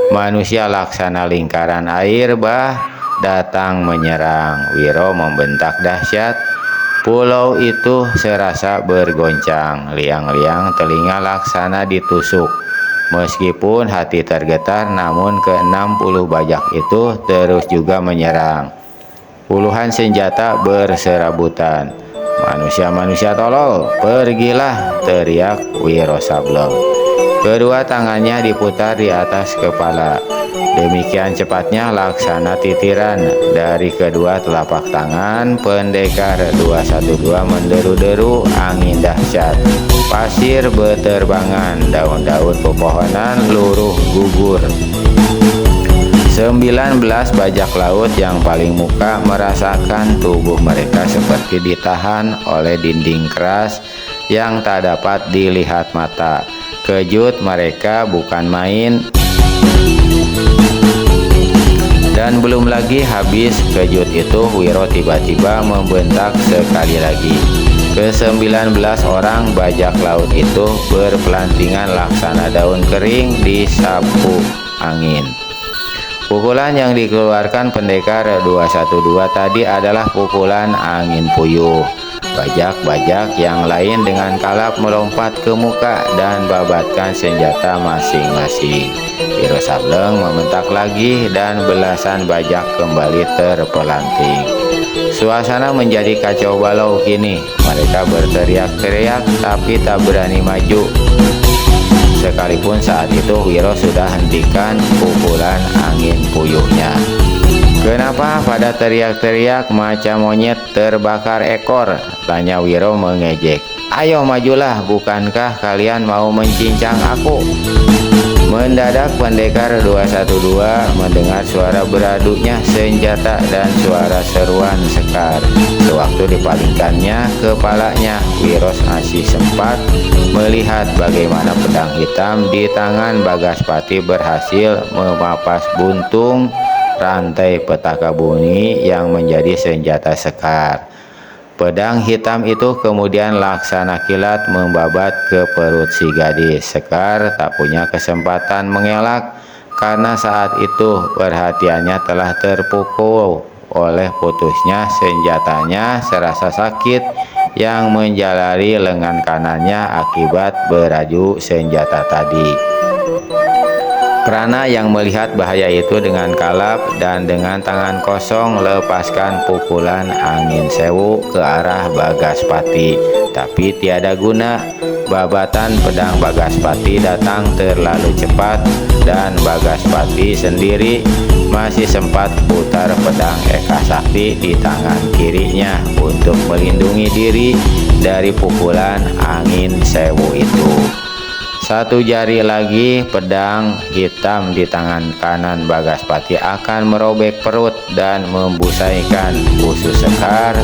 manusia laksana lingkaran air bah datang menyerang. Wiro membentak dahsyat. Pulau itu serasa bergoncang. Liang-liang telinga laksana ditusuk. Meskipun hati tergetar, namun ke-60 bajak itu terus juga menyerang. Puluhan senjata berserabutan. Manusia-manusia tolol, pergilah, teriak Wiro Sableng. Kedua tangannya diputar di atas kepala. Demikian cepatnya laksana titiran dari kedua telapak tangan pendekar 212 menderu-deru angin dahsyat. Pasir beterbangan, daun-daun pepohonan luruh gugur. 19 bajak laut yang paling muka merasakan tubuh mereka seperti ditahan oleh dinding keras yang tak dapat dilihat mata. Kejut mereka bukan main. Dan belum lagi habis kejut itu, Wiro tiba-tiba membentak sekali lagi. Ke-19 orang bajak laut itu berpelantingan laksana daun kering disapu angin. Pukulan yang dikeluarkan pendekar 212 tadi adalah pukulan angin puyuh. Bajak-bajak yang lain dengan kalap melompat ke muka dan babatkan senjata masing-masing. Wiro Sableng membentak lagi dan belasan bajak kembali terpelanting. Suasana menjadi kacau balau kini. Mereka berteriak-teriak tapi tak berani maju. Sekalipun saat itu Wiro sudah hentikan pukulan angin puyuhnya. "Kenapa pada teriak-teriak macam monyet terbakar ekor?" tanya Wiro mengejek. "Ayo majulah, bukankah kalian mau mencincang aku?" Mendadak pendekar 212 mendengar suara beraduknya senjata dan suara seruan Sekar. Sewaktu dipalingkannya kepalanya, Wiro masih sempat melihat bagaimana pedang hitam di tangan Bagaspati berhasil memapas buntung rantai petaka bunyi yang menjadi senjata Sekar. Pedang hitam itu kemudian laksana kilat membabat ke perut si gadis. Sekar tak punya kesempatan mengelak karena saat itu perhatiannya telah terpukul oleh putusnya senjatanya serasa sakit yang menjalari lengan kanannya akibat beraju senjata tadi. Prana yang melihat bahaya itu dengan kalap dan dengan tangan kosong lepaskan pukulan angin sewu ke arah Bagaspati. Tapi tiada guna, babatan pedang Bagaspati datang terlalu cepat dan Bagaspati sendiri masih sempat putar pedang Eka Sakti di tangan kirinya untuk melindungi diri dari pukulan angin sewu itu. Satu jari lagi pedang hitam di tangan kanan Bagaspati akan merobek perut dan membusaikan usus Sekar.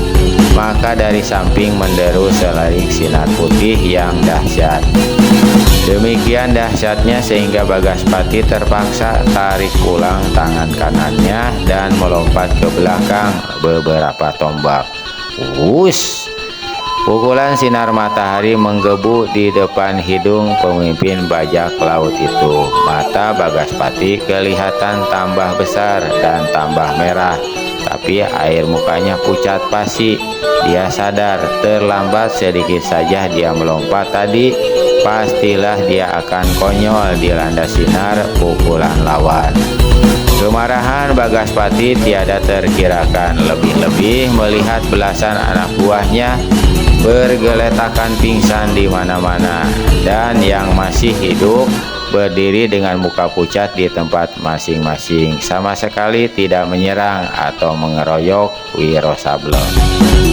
Maka dari samping menderu selaring sinar putih yang dahsyat. Demikian dahsyatnya sehingga Bagaspati terpaksa tarik ulang tangan kanannya dan melompat ke belakang beberapa tombak. Wush! Pukulan sinar matahari menggebu di depan hidung pemimpin bajak laut itu. Mata Bagaspati kelihatan tambah besar dan tambah merah, tapi air mukanya pucat pasi. Dia sadar terlambat sedikit saja dia melompat tadi, pastilah dia akan konyol dilanda sinar pukulan lawan. Kemarahan Bagaspati tiada terkirakan, lebih-lebih melihat belasan anak buahnya bergeletakan pingsan di mana-mana dan yang masih hidup berdiri dengan muka pucat di tempat masing-masing, sama sekali tidak menyerang atau mengeroyok Wiro Sableng.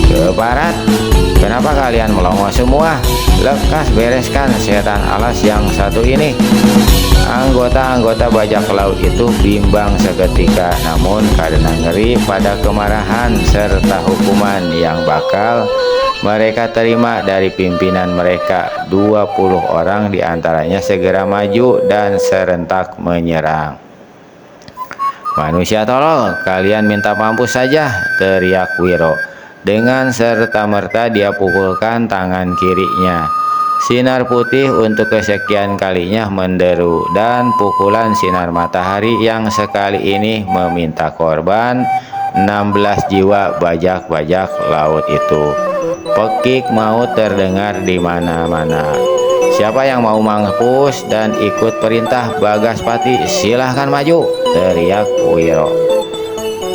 "Ke barat, kenapa kalian melongo semua? Lekas bereskan setan alas yang satu ini." Anggota-anggota bajak laut itu bimbang seketika, namun karena ngeri pada kemarahan serta hukuman yang bakal mereka terima dari pimpinan mereka, 20 orang diantaranya segera maju dan serentak menyerang. "Manusia tolol, kalian minta mampus saja," teriak Wiro. Dengan serta-merta dia pukulkan tangan kirinya. Sinar putih untuk kesekian kalinya menderu dan pukulan sinar matahari yang sekali ini meminta korban 16 jiwa bajak-bajak laut itu. Pekik maut terdengar di mana-mana. "Siapa yang mau mampus dan ikut perintah Bagaspati, silahkan maju," teriak Wiro.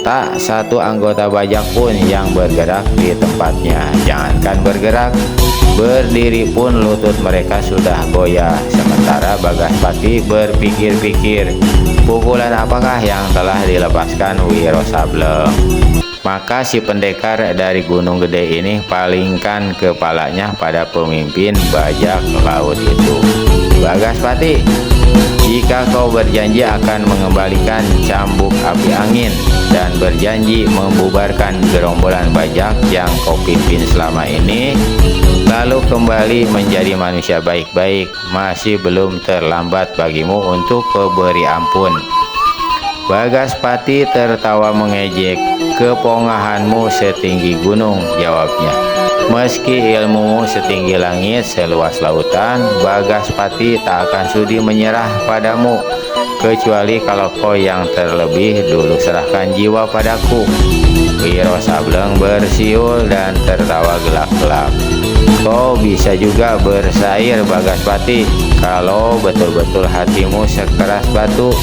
Tak satu anggota bajak pun yang bergerak di tempatnya. Jangankan bergerak, berdiri pun lutut mereka sudah goyah. Sementara Bagaspati berpikir-pikir, pukulan apakah yang telah dilepaskan Wiro Sableng. Maka si pendekar dari Gunung Gede ini palingkan kepalanya pada pemimpin bajak laut itu. "Bagaspati, jika kau berjanji akan mengembalikan cambuk api angin dan berjanji membubarkan gerombolan bajak yang kau pimpin selama ini, lalu kembali menjadi manusia baik-baik, masih belum terlambat bagimu untuk memberi ampun." Bagaspati tertawa mengejek. "Kepongahanmu setinggi gunung," jawabnya. "Meski ilmumu setinggi langit seluas lautan, Bagaspati tak akan sudi menyerah padamu. kecuali kalau kau yang terlebih dulu serahkan jiwa padaku. Wiro Sableng bersiul dan tertawa gelak-gelak. Kau bisa juga bersair Bagaspati, kalau betul-betul hatimu sekeras batu,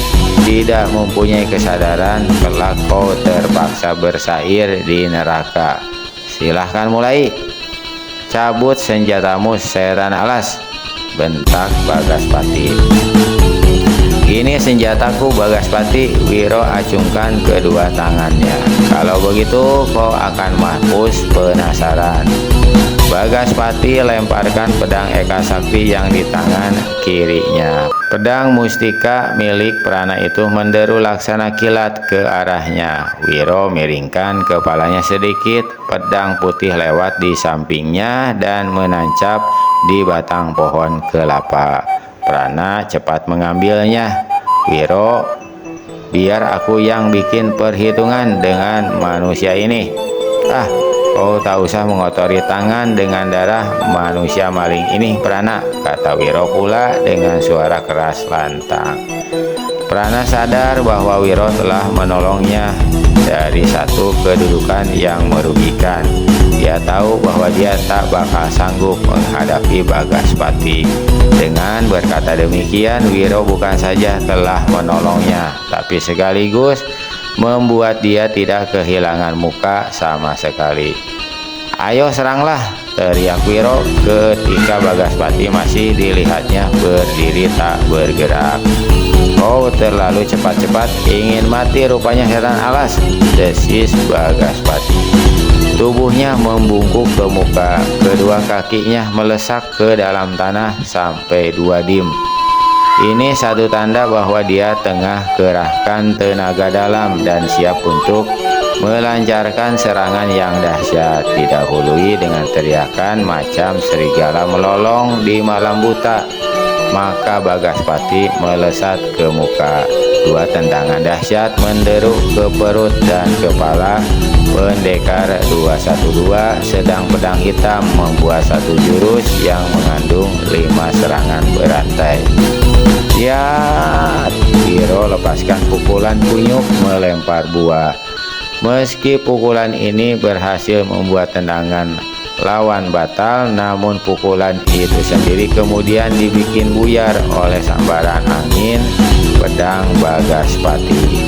tidak mempunyai kesadaran kelak kau terpaksa bersair di neraka. Silahkan mulai. Cabut senjatamu setan alas, bentak Bagaspati. Ini senjataku Bagaspati, Wiro acungkan kedua tangannya. Kalau begitu kau akan mampus penasaran. Bagaspati lemparkan pedang Eka Sakti yang di tangan kirinya. Pedang mustika milik Prana itu menderu laksana kilat ke arahnya. Wiro miringkan kepalanya sedikit, pedang putih lewat di sampingnya dan menancap di batang pohon kelapa. Prana cepat mengambilnya. Wiro, biar aku yang bikin perhitungan dengan manusia ini. Kau tak usah mengotori tangan dengan darah manusia maling ini, Prana, kata Wiro pula dengan suara keras lantang. Prana sadar bahwa Wiro telah menolongnya dari satu kedudukan yang merugikan. Dia tahu bahwa dia tak bakal sanggup menghadapi Bagaspati. Dengan berkata demikian, Wiro bukan saja telah menolongnya, tapi sekaligus membuat dia tidak kehilangan muka sama sekali. Ayo seranglah, teriak Wiro ketika Bagaspati masih dilihatnya berdiri tak bergerak. Kau terlalu cepat-cepat, ingin mati rupanya setan alas, desis Bagaspati. Tubuhnya membungkuk ke muka, kedua kakinya melesak ke dalam tanah sampai 2 dim. Ini satu tanda bahwa dia tengah kerahkan tenaga dalam dan siap untuk melancarkan serangan yang dahsyat, didahului dengan teriakan macam serigala melolong di malam buta. Maka Bagaspati melesat ke muka. 2 tendangan dahsyat menderu ke perut dan kepala pendekar 212, sedang pedang hitam membuat satu jurus yang mengandung 5 serangan berantai. Ya, Wiro lepaskan pukulan kunyuk melempar buah. Meski pukulan ini berhasil membuat tendangan lawan batal, namun pukulan itu sendiri kemudian dibikin buyar oleh sambaran angin pedang Bagaspati.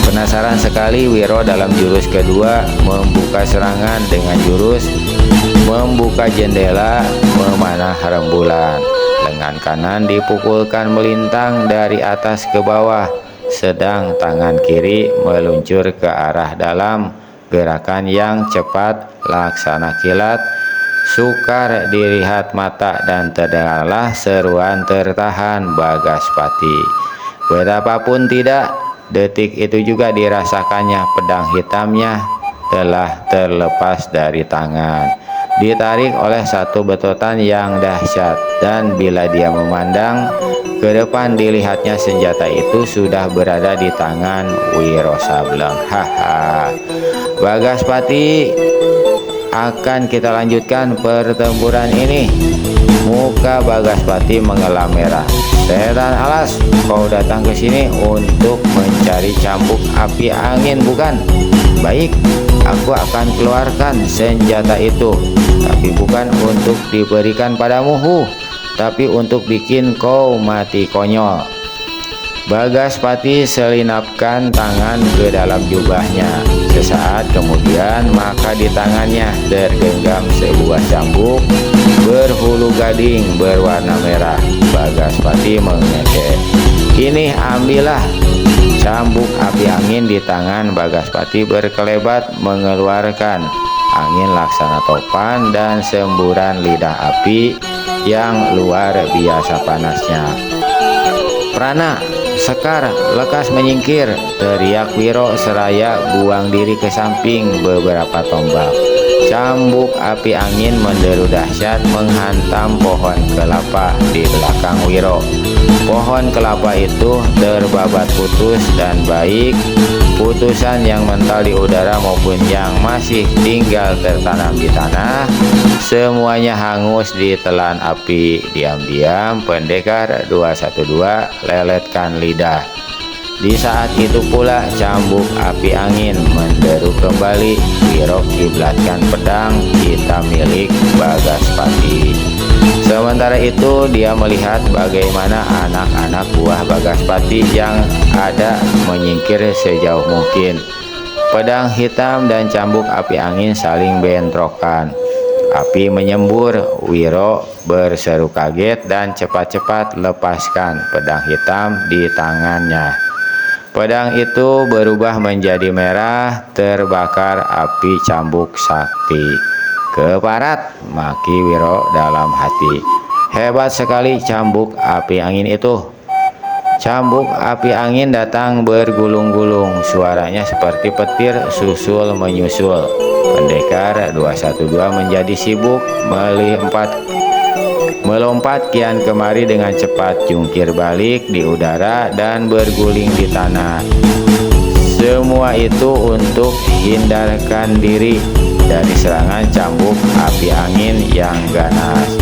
Penasaran sekali Wiro dalam jurus kedua membuka serangan dengan jurus membuka jendela memanah rembulan. Lengan kanan dipukulkan melintang dari atas ke bawah, sedang tangan kiri meluncur ke arah dalam, gerakan yang cepat laksana kilat. Sukar dilihat mata dan terdengarlah seruan tertahan Bagaspati. Betapapun tidak, detik itu juga dirasakannya pedang hitamnya telah terlepas dari tangan, ditarik oleh satu betotan yang dahsyat, dan bila dia memandang ke depan dilihatnya senjata itu sudah berada di tangan Wiro Sableng. Bagaspati, akan kita lanjutkan pertempuran ini. Muka Bagaspati mengelam merah. Setan alas, kau datang ke sini untuk mencari cambuk api angin, bukan? Baik, aku akan keluarkan senjata itu, tapi bukan untuk diberikan padamu, tapi untuk bikin kau mati konyol. Bagaspati selinapkan tangan ke dalam jubahnya. Sesaat kemudian maka di tangannya tergenggam sebuah cambuk berhulu gading berwarna merah. Bagaspati mengekeh. Ini ambillah. Cambuk api angin di tangan Bagaspati berkelebat mengeluarkan angin laksana topan dan semburan lidah api yang luar biasa panasnya. Prana, Sekar, lekas menyingkir, teriak Wiro seraya buang diri ke samping beberapa tombak. Cambuk api angin menderu dahsyat menghantam pohon kelapa di belakang Wiro. Pohon kelapa itu terbabat putus dan baik putusan yang mental di udara maupun yang masih tinggal tertanam di tanah, semuanya hangus ditelan api. Diam-diam pendekar 212 leletkan lidah. Di saat itu pula cambuk api angin menderu kembali. Wiro kiblatkan pedang hitam milik Bagaspati. Sementara itu dia melihat bagaimana anak-anak buah Bagaspati yang ada menyingkir sejauh mungkin. Pedang hitam dan cambuk api angin saling bentrokan. Api menyembur. Wiro berseru kaget dan cepat-cepat lepaskan pedang hitam di tangannya. Pedang itu berubah menjadi merah, terbakar api cambuk sakti. Keparat, maki Wiro dalam hati. Hebat sekali cambuk api angin itu. Cambuk api angin datang bergulung-gulung, suaranya seperti petir susul menyusul. Pendekar 212 menjadi sibuk melompat kian kemari dengan cepat, jungkir balik di udara dan berguling di tanah. Semua itu untuk hindarkan diri dari serangan cambuk api angin yang ganas.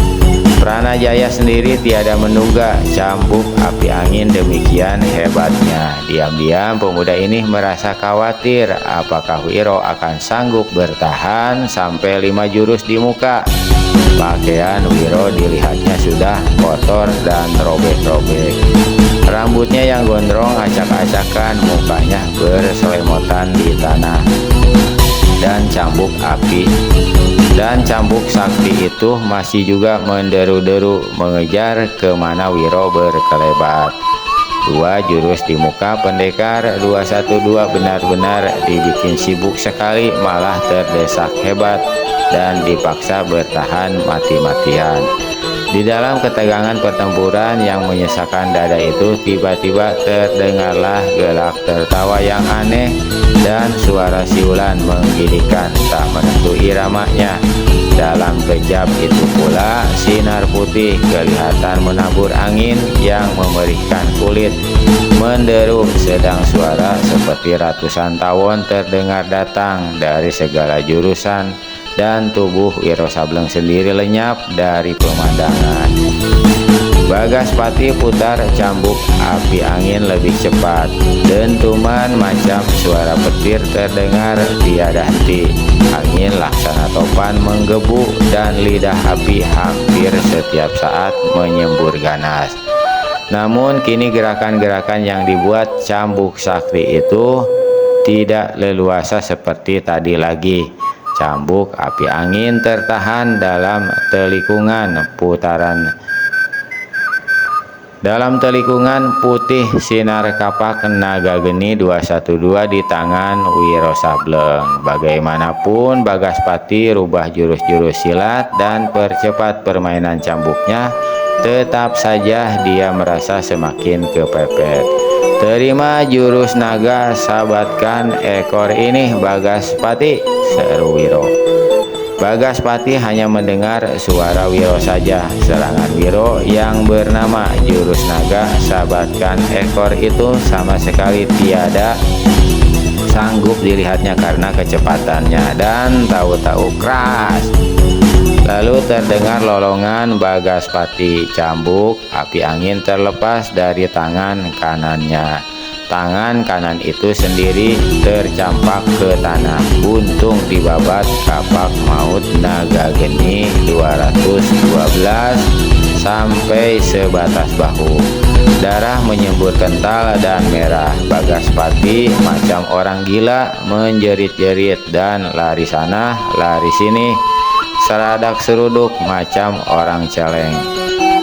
Pranajaya sendiri tiada menduga cambuk api angin demikian hebatnya. Diam-diam pemuda ini merasa khawatir apakah Wiro akan sanggup bertahan sampai 5 jurus di muka. Pakaian Wiro dilihatnya sudah kotor dan robek-robek. Rambutnya yang gondrong acak-acakan, mukanya berselemotan di tanah. Dan cambuk sakti itu masih juga menderu-deru mengejar kemana Wiro berkelebat. 2 jurus di muka pendekar 212 benar-benar dibikin sibuk sekali, malah terdesak hebat dan dipaksa bertahan mati-matian. Di dalam ketegangan pertempuran yang menyesakkan dada itu, tiba-tiba terdengarlah gelak tertawa yang aneh dan suara siulan menggigitkan tak menentu iramanya. Dalam kejap itu pula sinar putih kelihatan menabur angin yang memerihkan kulit, menderu, sedang suara seperti ratusan tawon terdengar datang dari segala jurusan, dan tubuh Wiro Sableng sendiri lenyap dari pemandangan. Bagaspati putar cambuk api angin lebih cepat. Dentuman macam suara petir terdengar tiada henti. Angin laksana topan menggebu dan lidah api hampir setiap saat menyembur ganas. Namun kini gerakan-gerakan yang dibuat cambuk sakti itu tidak leluasa seperti tadi lagi. Cambuk api angin tertahan dalam telikungan putih sinar kapak naga geni 212 di tangan Wiro Sableng. Bagaimanapun Bagaspati rubah jurus-jurus silat dan percepat permainan cambuknya, tetap saja dia merasa semakin kepepet. Terima jurus naga, sabatkan ekor ini Bagaspati, seru Wiro. Bagaspati hanya mendengar suara Wiro saja. Serangan Wiro yang bernama jurus naga sabatkan ekor itu sama sekali tiada sanggup dilihatnya karena kecepatannya, dan tahu-tahu keras. Lalu terdengar lolongan Bagaspati. Cambuk api angin terlepas dari tangan kanannya. Tangan kanan itu sendiri tercampak ke tanah. Buntung dibabat kapak maut naga geni 212 sampai sebatas bahu. Darah menyembur kental dan merah. Bagaspati macam orang gila menjerit-jerit dan lari sana lari sini, seradak seruduk macam orang celeng.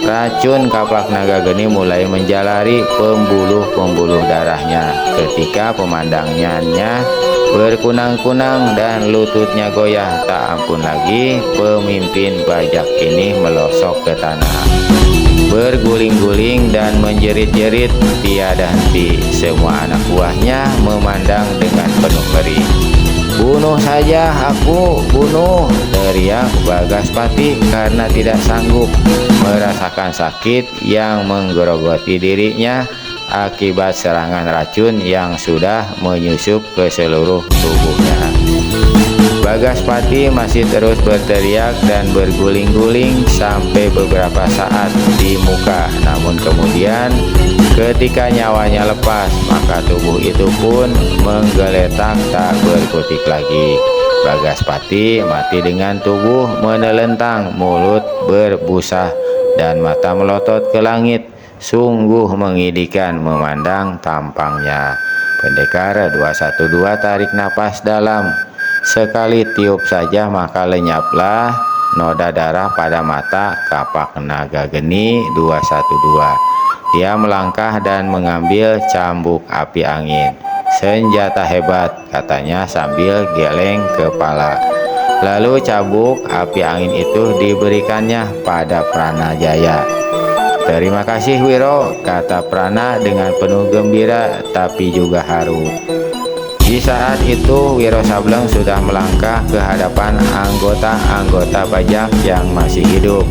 Racun kapak naga geni mulai menjalari pembuluh-pembuluh darahnya. Ketika pemandangannya berkunang-kunang dan lututnya goyah tak ampun lagi, pemimpin bajak ini melosok ke tanah, berguling-guling dan menjerit-jerit tiada henti. Semua anak buahnya memandang dengan penuh ngeri. "Bunuh saja aku, bunuh!" teriak Bagaspati karena tidak sanggup merasakan sakit yang menggerogoti dirinya akibat serangan racun yang sudah menyusup ke seluruh tubuhnya. Bagaspati masih terus berteriak dan berguling-guling sampai beberapa saat di muka. Namun kemudian ketika nyawanya lepas, maka tubuh itu pun menggeletak tak berkutik lagi. Bagaspati mati dengan tubuh menelentang, mulut berbusa, dan mata melotot ke langit. Sungguh mengidihkan memandang tampangnya. Pendekar 212 tarik napas dalam. Sekali tiup saja maka lenyaplah noda darah pada mata kapak naga geni 212. Dia melangkah dan mengambil cambuk api angin. Senjata hebat, katanya sambil geleng kepala. Lalu cambuk api angin itu diberikannya pada Pranajaya. "Terima kasih Wiro," kata Prana dengan penuh gembira tapi juga haru. Di saat itu Wiro Sableng sudah melangkah ke hadapan anggota-anggota bajak yang masih hidup.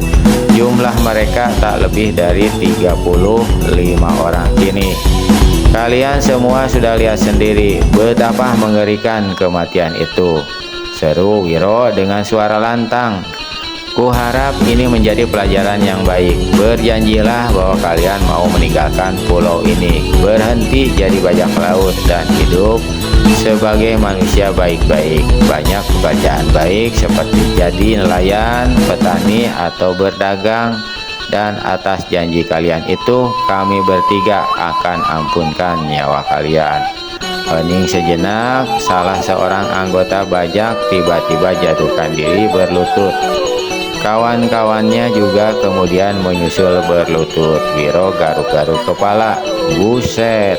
Jumlah mereka tak lebih dari 35 orang kini. "Kalian semua sudah lihat sendiri betapa mengerikan kematian itu," seru Wiro dengan suara lantang. "Kuharap ini menjadi pelajaran yang baik. Berjanjilah bahwa kalian mau meninggalkan pulau ini, berhenti jadi bajak laut, dan hidup sebagai manusia baik-baik. Banyak pekerjaan baik seperti jadi nelayan, petani, atau berdagang. Dan atas janji kalian itu, kami bertiga akan ampunkan nyawa kalian." Hening sejenak, salah seorang anggota bajak tiba-tiba jatuhkan diri berlutut. Kawan-kawannya juga kemudian menyusul berlutut. Wiro garuk-garuk kepala. "Buset,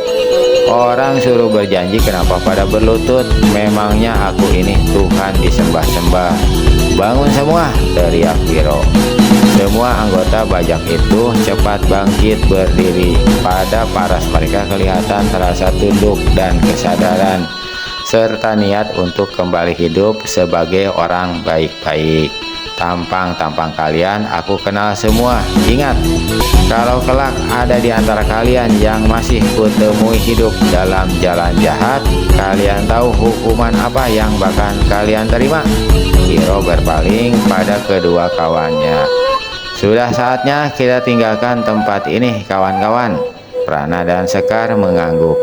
orang suruh berjanji kenapa pada berlutut? Memangnya aku ini Tuhan disembah-sembah?" "Bangun semua!" teriak Wiro. Semua anggota bajak itu cepat bangkit berdiri. Pada paras mereka kelihatan terasa tunduk dan kesadaran, serta niat untuk kembali hidup sebagai orang baik-baik. "Tampang-tampang kalian aku kenal semua. Ingat, kalau kelak ada di antara kalian yang masih kutemui hidup dalam jalan jahat, kalian tahu hukuman apa yang bakal kalian terima?" Wiro berpaling pada kedua kawannya. "Sudah saatnya kita tinggalkan tempat ini, kawan-kawan." Prana dan Sekar mengangguk.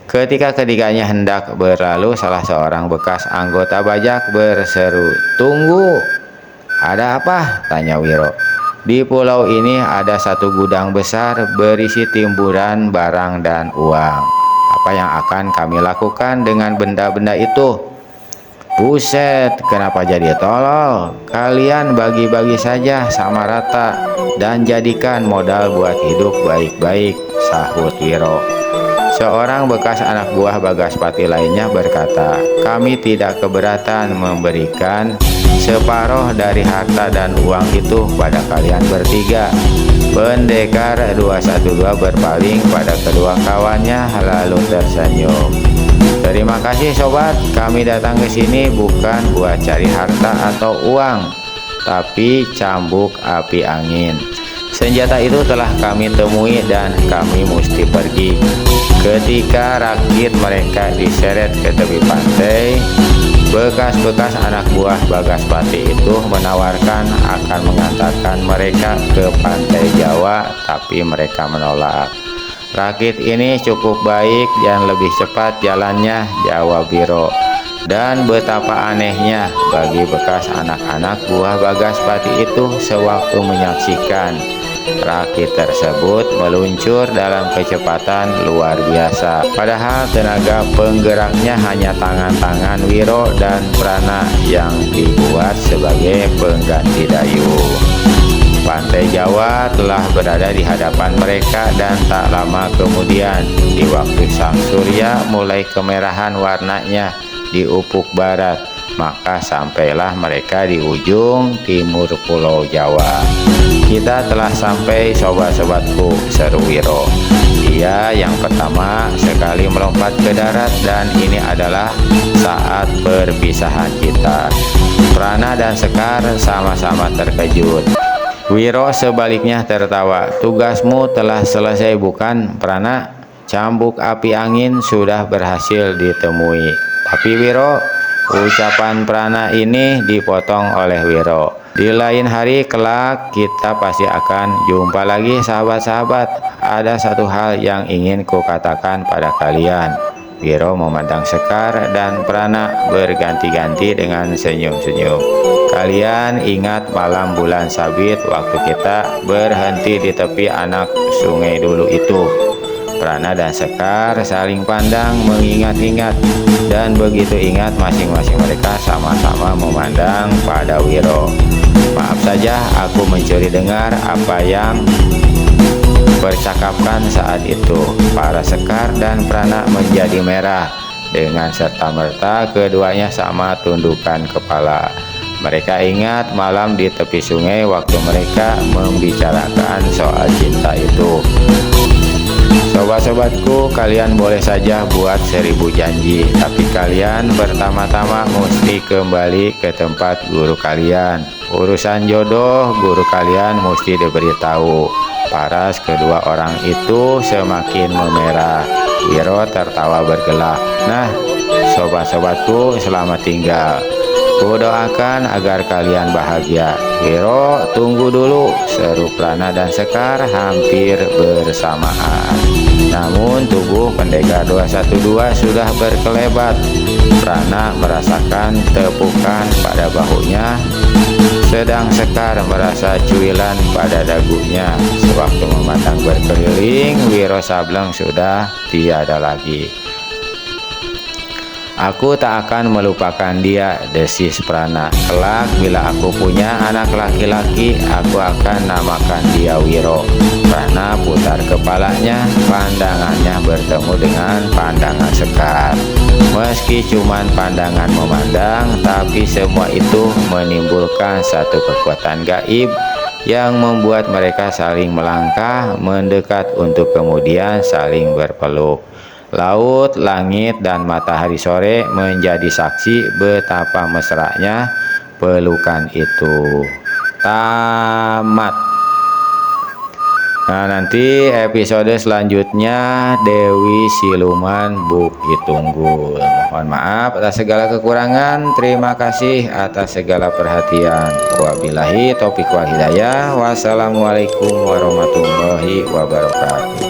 Ketika ketiganya hendak berlalu, salah seorang bekas anggota bajak berseru, "Tunggu!" "Ada apa?" tanya Wiro. "Di pulau ini ada satu gudang besar berisi timbunan barang dan uang. Apa yang akan kami lakukan dengan benda-benda itu?" "Buset, kenapa jadi tolol? Kalian bagi-bagi saja sama rata dan jadikan modal buat hidup baik-baik," sahut Wiro. Seorang bekas anak buah Bagaspati lainnya berkata, "Kami tidak keberatan memberikan separuh dari harta dan uang itu pada kalian bertiga." Pendekar 212 berpaling pada kedua kawannya lalu tersenyum. "Terima kasih sobat, kami datang ke sini bukan buat cari harta atau uang, tapi cambuk api angin. Senjata itu telah kami temui dan kami mesti pergi." Ketika rakit mereka diseret ke tepi pantai, bekas-bekas anak buah Bagaspati itu menawarkan akan mengantarkan mereka ke pantai Jawa, tapi mereka menolak. "Rakit ini cukup baik dan lebih cepat jalannya," jawab Wiro. Dan betapa anehnya bagi bekas anak-anak buah Bagaspati itu sewaktu menyaksikan rakit tersebut meluncur dalam kecepatan luar biasa. Padahal tenaga penggeraknya hanya tangan-tangan Wiro dan Prana yang dibuat sebagai pengganti dayung. Pantai Jawa telah berada di hadapan mereka dan tak lama kemudian, di waktu sang surya mulai kemerahan warnanya di ufuk barat, maka sampailah mereka di ujung timur Pulau Jawa. "Kita telah sampai sobat-sobatku," seru Wiro. Dia yang pertama sekali melompat ke darat dan ini adalah saat perpisahan kita. Prana dan Sekar sama-sama terkejut. Wiro sebaliknya tertawa. Tugasmu telah selesai bukan, Prana? Cambuk api angin sudah berhasil ditemui. Tapi Wiro, ucapan Prana ini dipotong oleh Wiro. Di lain hari kelak kita pasti akan jumpa lagi sahabat-sahabat. Ada satu hal yang ingin kukatakan pada kalian. Wiro memandang Sekar dan Prana berganti-ganti dengan senyum-senyum. Kalian ingat malam bulan sabit waktu kita berhenti di tepi anak sungai dulu itu? Prana dan Sekar saling pandang mengingat-ingat, dan begitu ingat masing-masing mereka sama-sama memandang pada Wiro. Maaf saja aku mencuri dengar apa yang percakapan saat itu. Para Sekar dan Prana menjadi merah. Dengan serta-merta keduanya sama tundukkan kepala. Mereka ingat malam di tepi sungai waktu mereka membicarakan soal cinta itu. Sobat-sobatku, kalian boleh saja buat 1000 janji, tapi kalian pertama-tama mesti kembali ke tempat guru kalian. Urusan jodoh guru kalian mesti diberitahu. Paras kedua orang itu semakin memerah. Wiro tertawa bergelak. Nah, sobat-sobatku, selamat tinggal. Kudoakan agar kalian bahagia. Wiro, tunggu dulu, seru Prana dan Sekar hampir bersamaan. Namun tubuh pendekar 212 sudah berkelebat. Prana merasakan tepukan pada bahunya, sedang Sekar merasa cuilan pada dagunya. Sewaktu memandang berkeliling, Wiro Sableng sudah tiada lagi. Aku tak akan melupakan dia, desis Prana. Kelak bila aku punya anak laki-laki, aku akan namakan dia Wiro. Prana putar kepalanya, pandangannya bertemu dengan pandangan Sekar. Meski cuman pandangan memandang, tapi semua itu menimbulkan satu kekuatan gaib yang membuat mereka saling melangkah mendekat untuk kemudian saling berpeluk. Laut, langit, dan matahari sore menjadi saksi betapa mesranya pelukan itu. Tamat. Nah, nanti episode selanjutnya Dewi Siluman Bukit Tunggul. Mohon maaf atas segala kekurangan. Terima kasih atas segala perhatian. Wabillahi taufiq wal hidayah. Wassalamualaikum warahmatullahi wabarakatuh.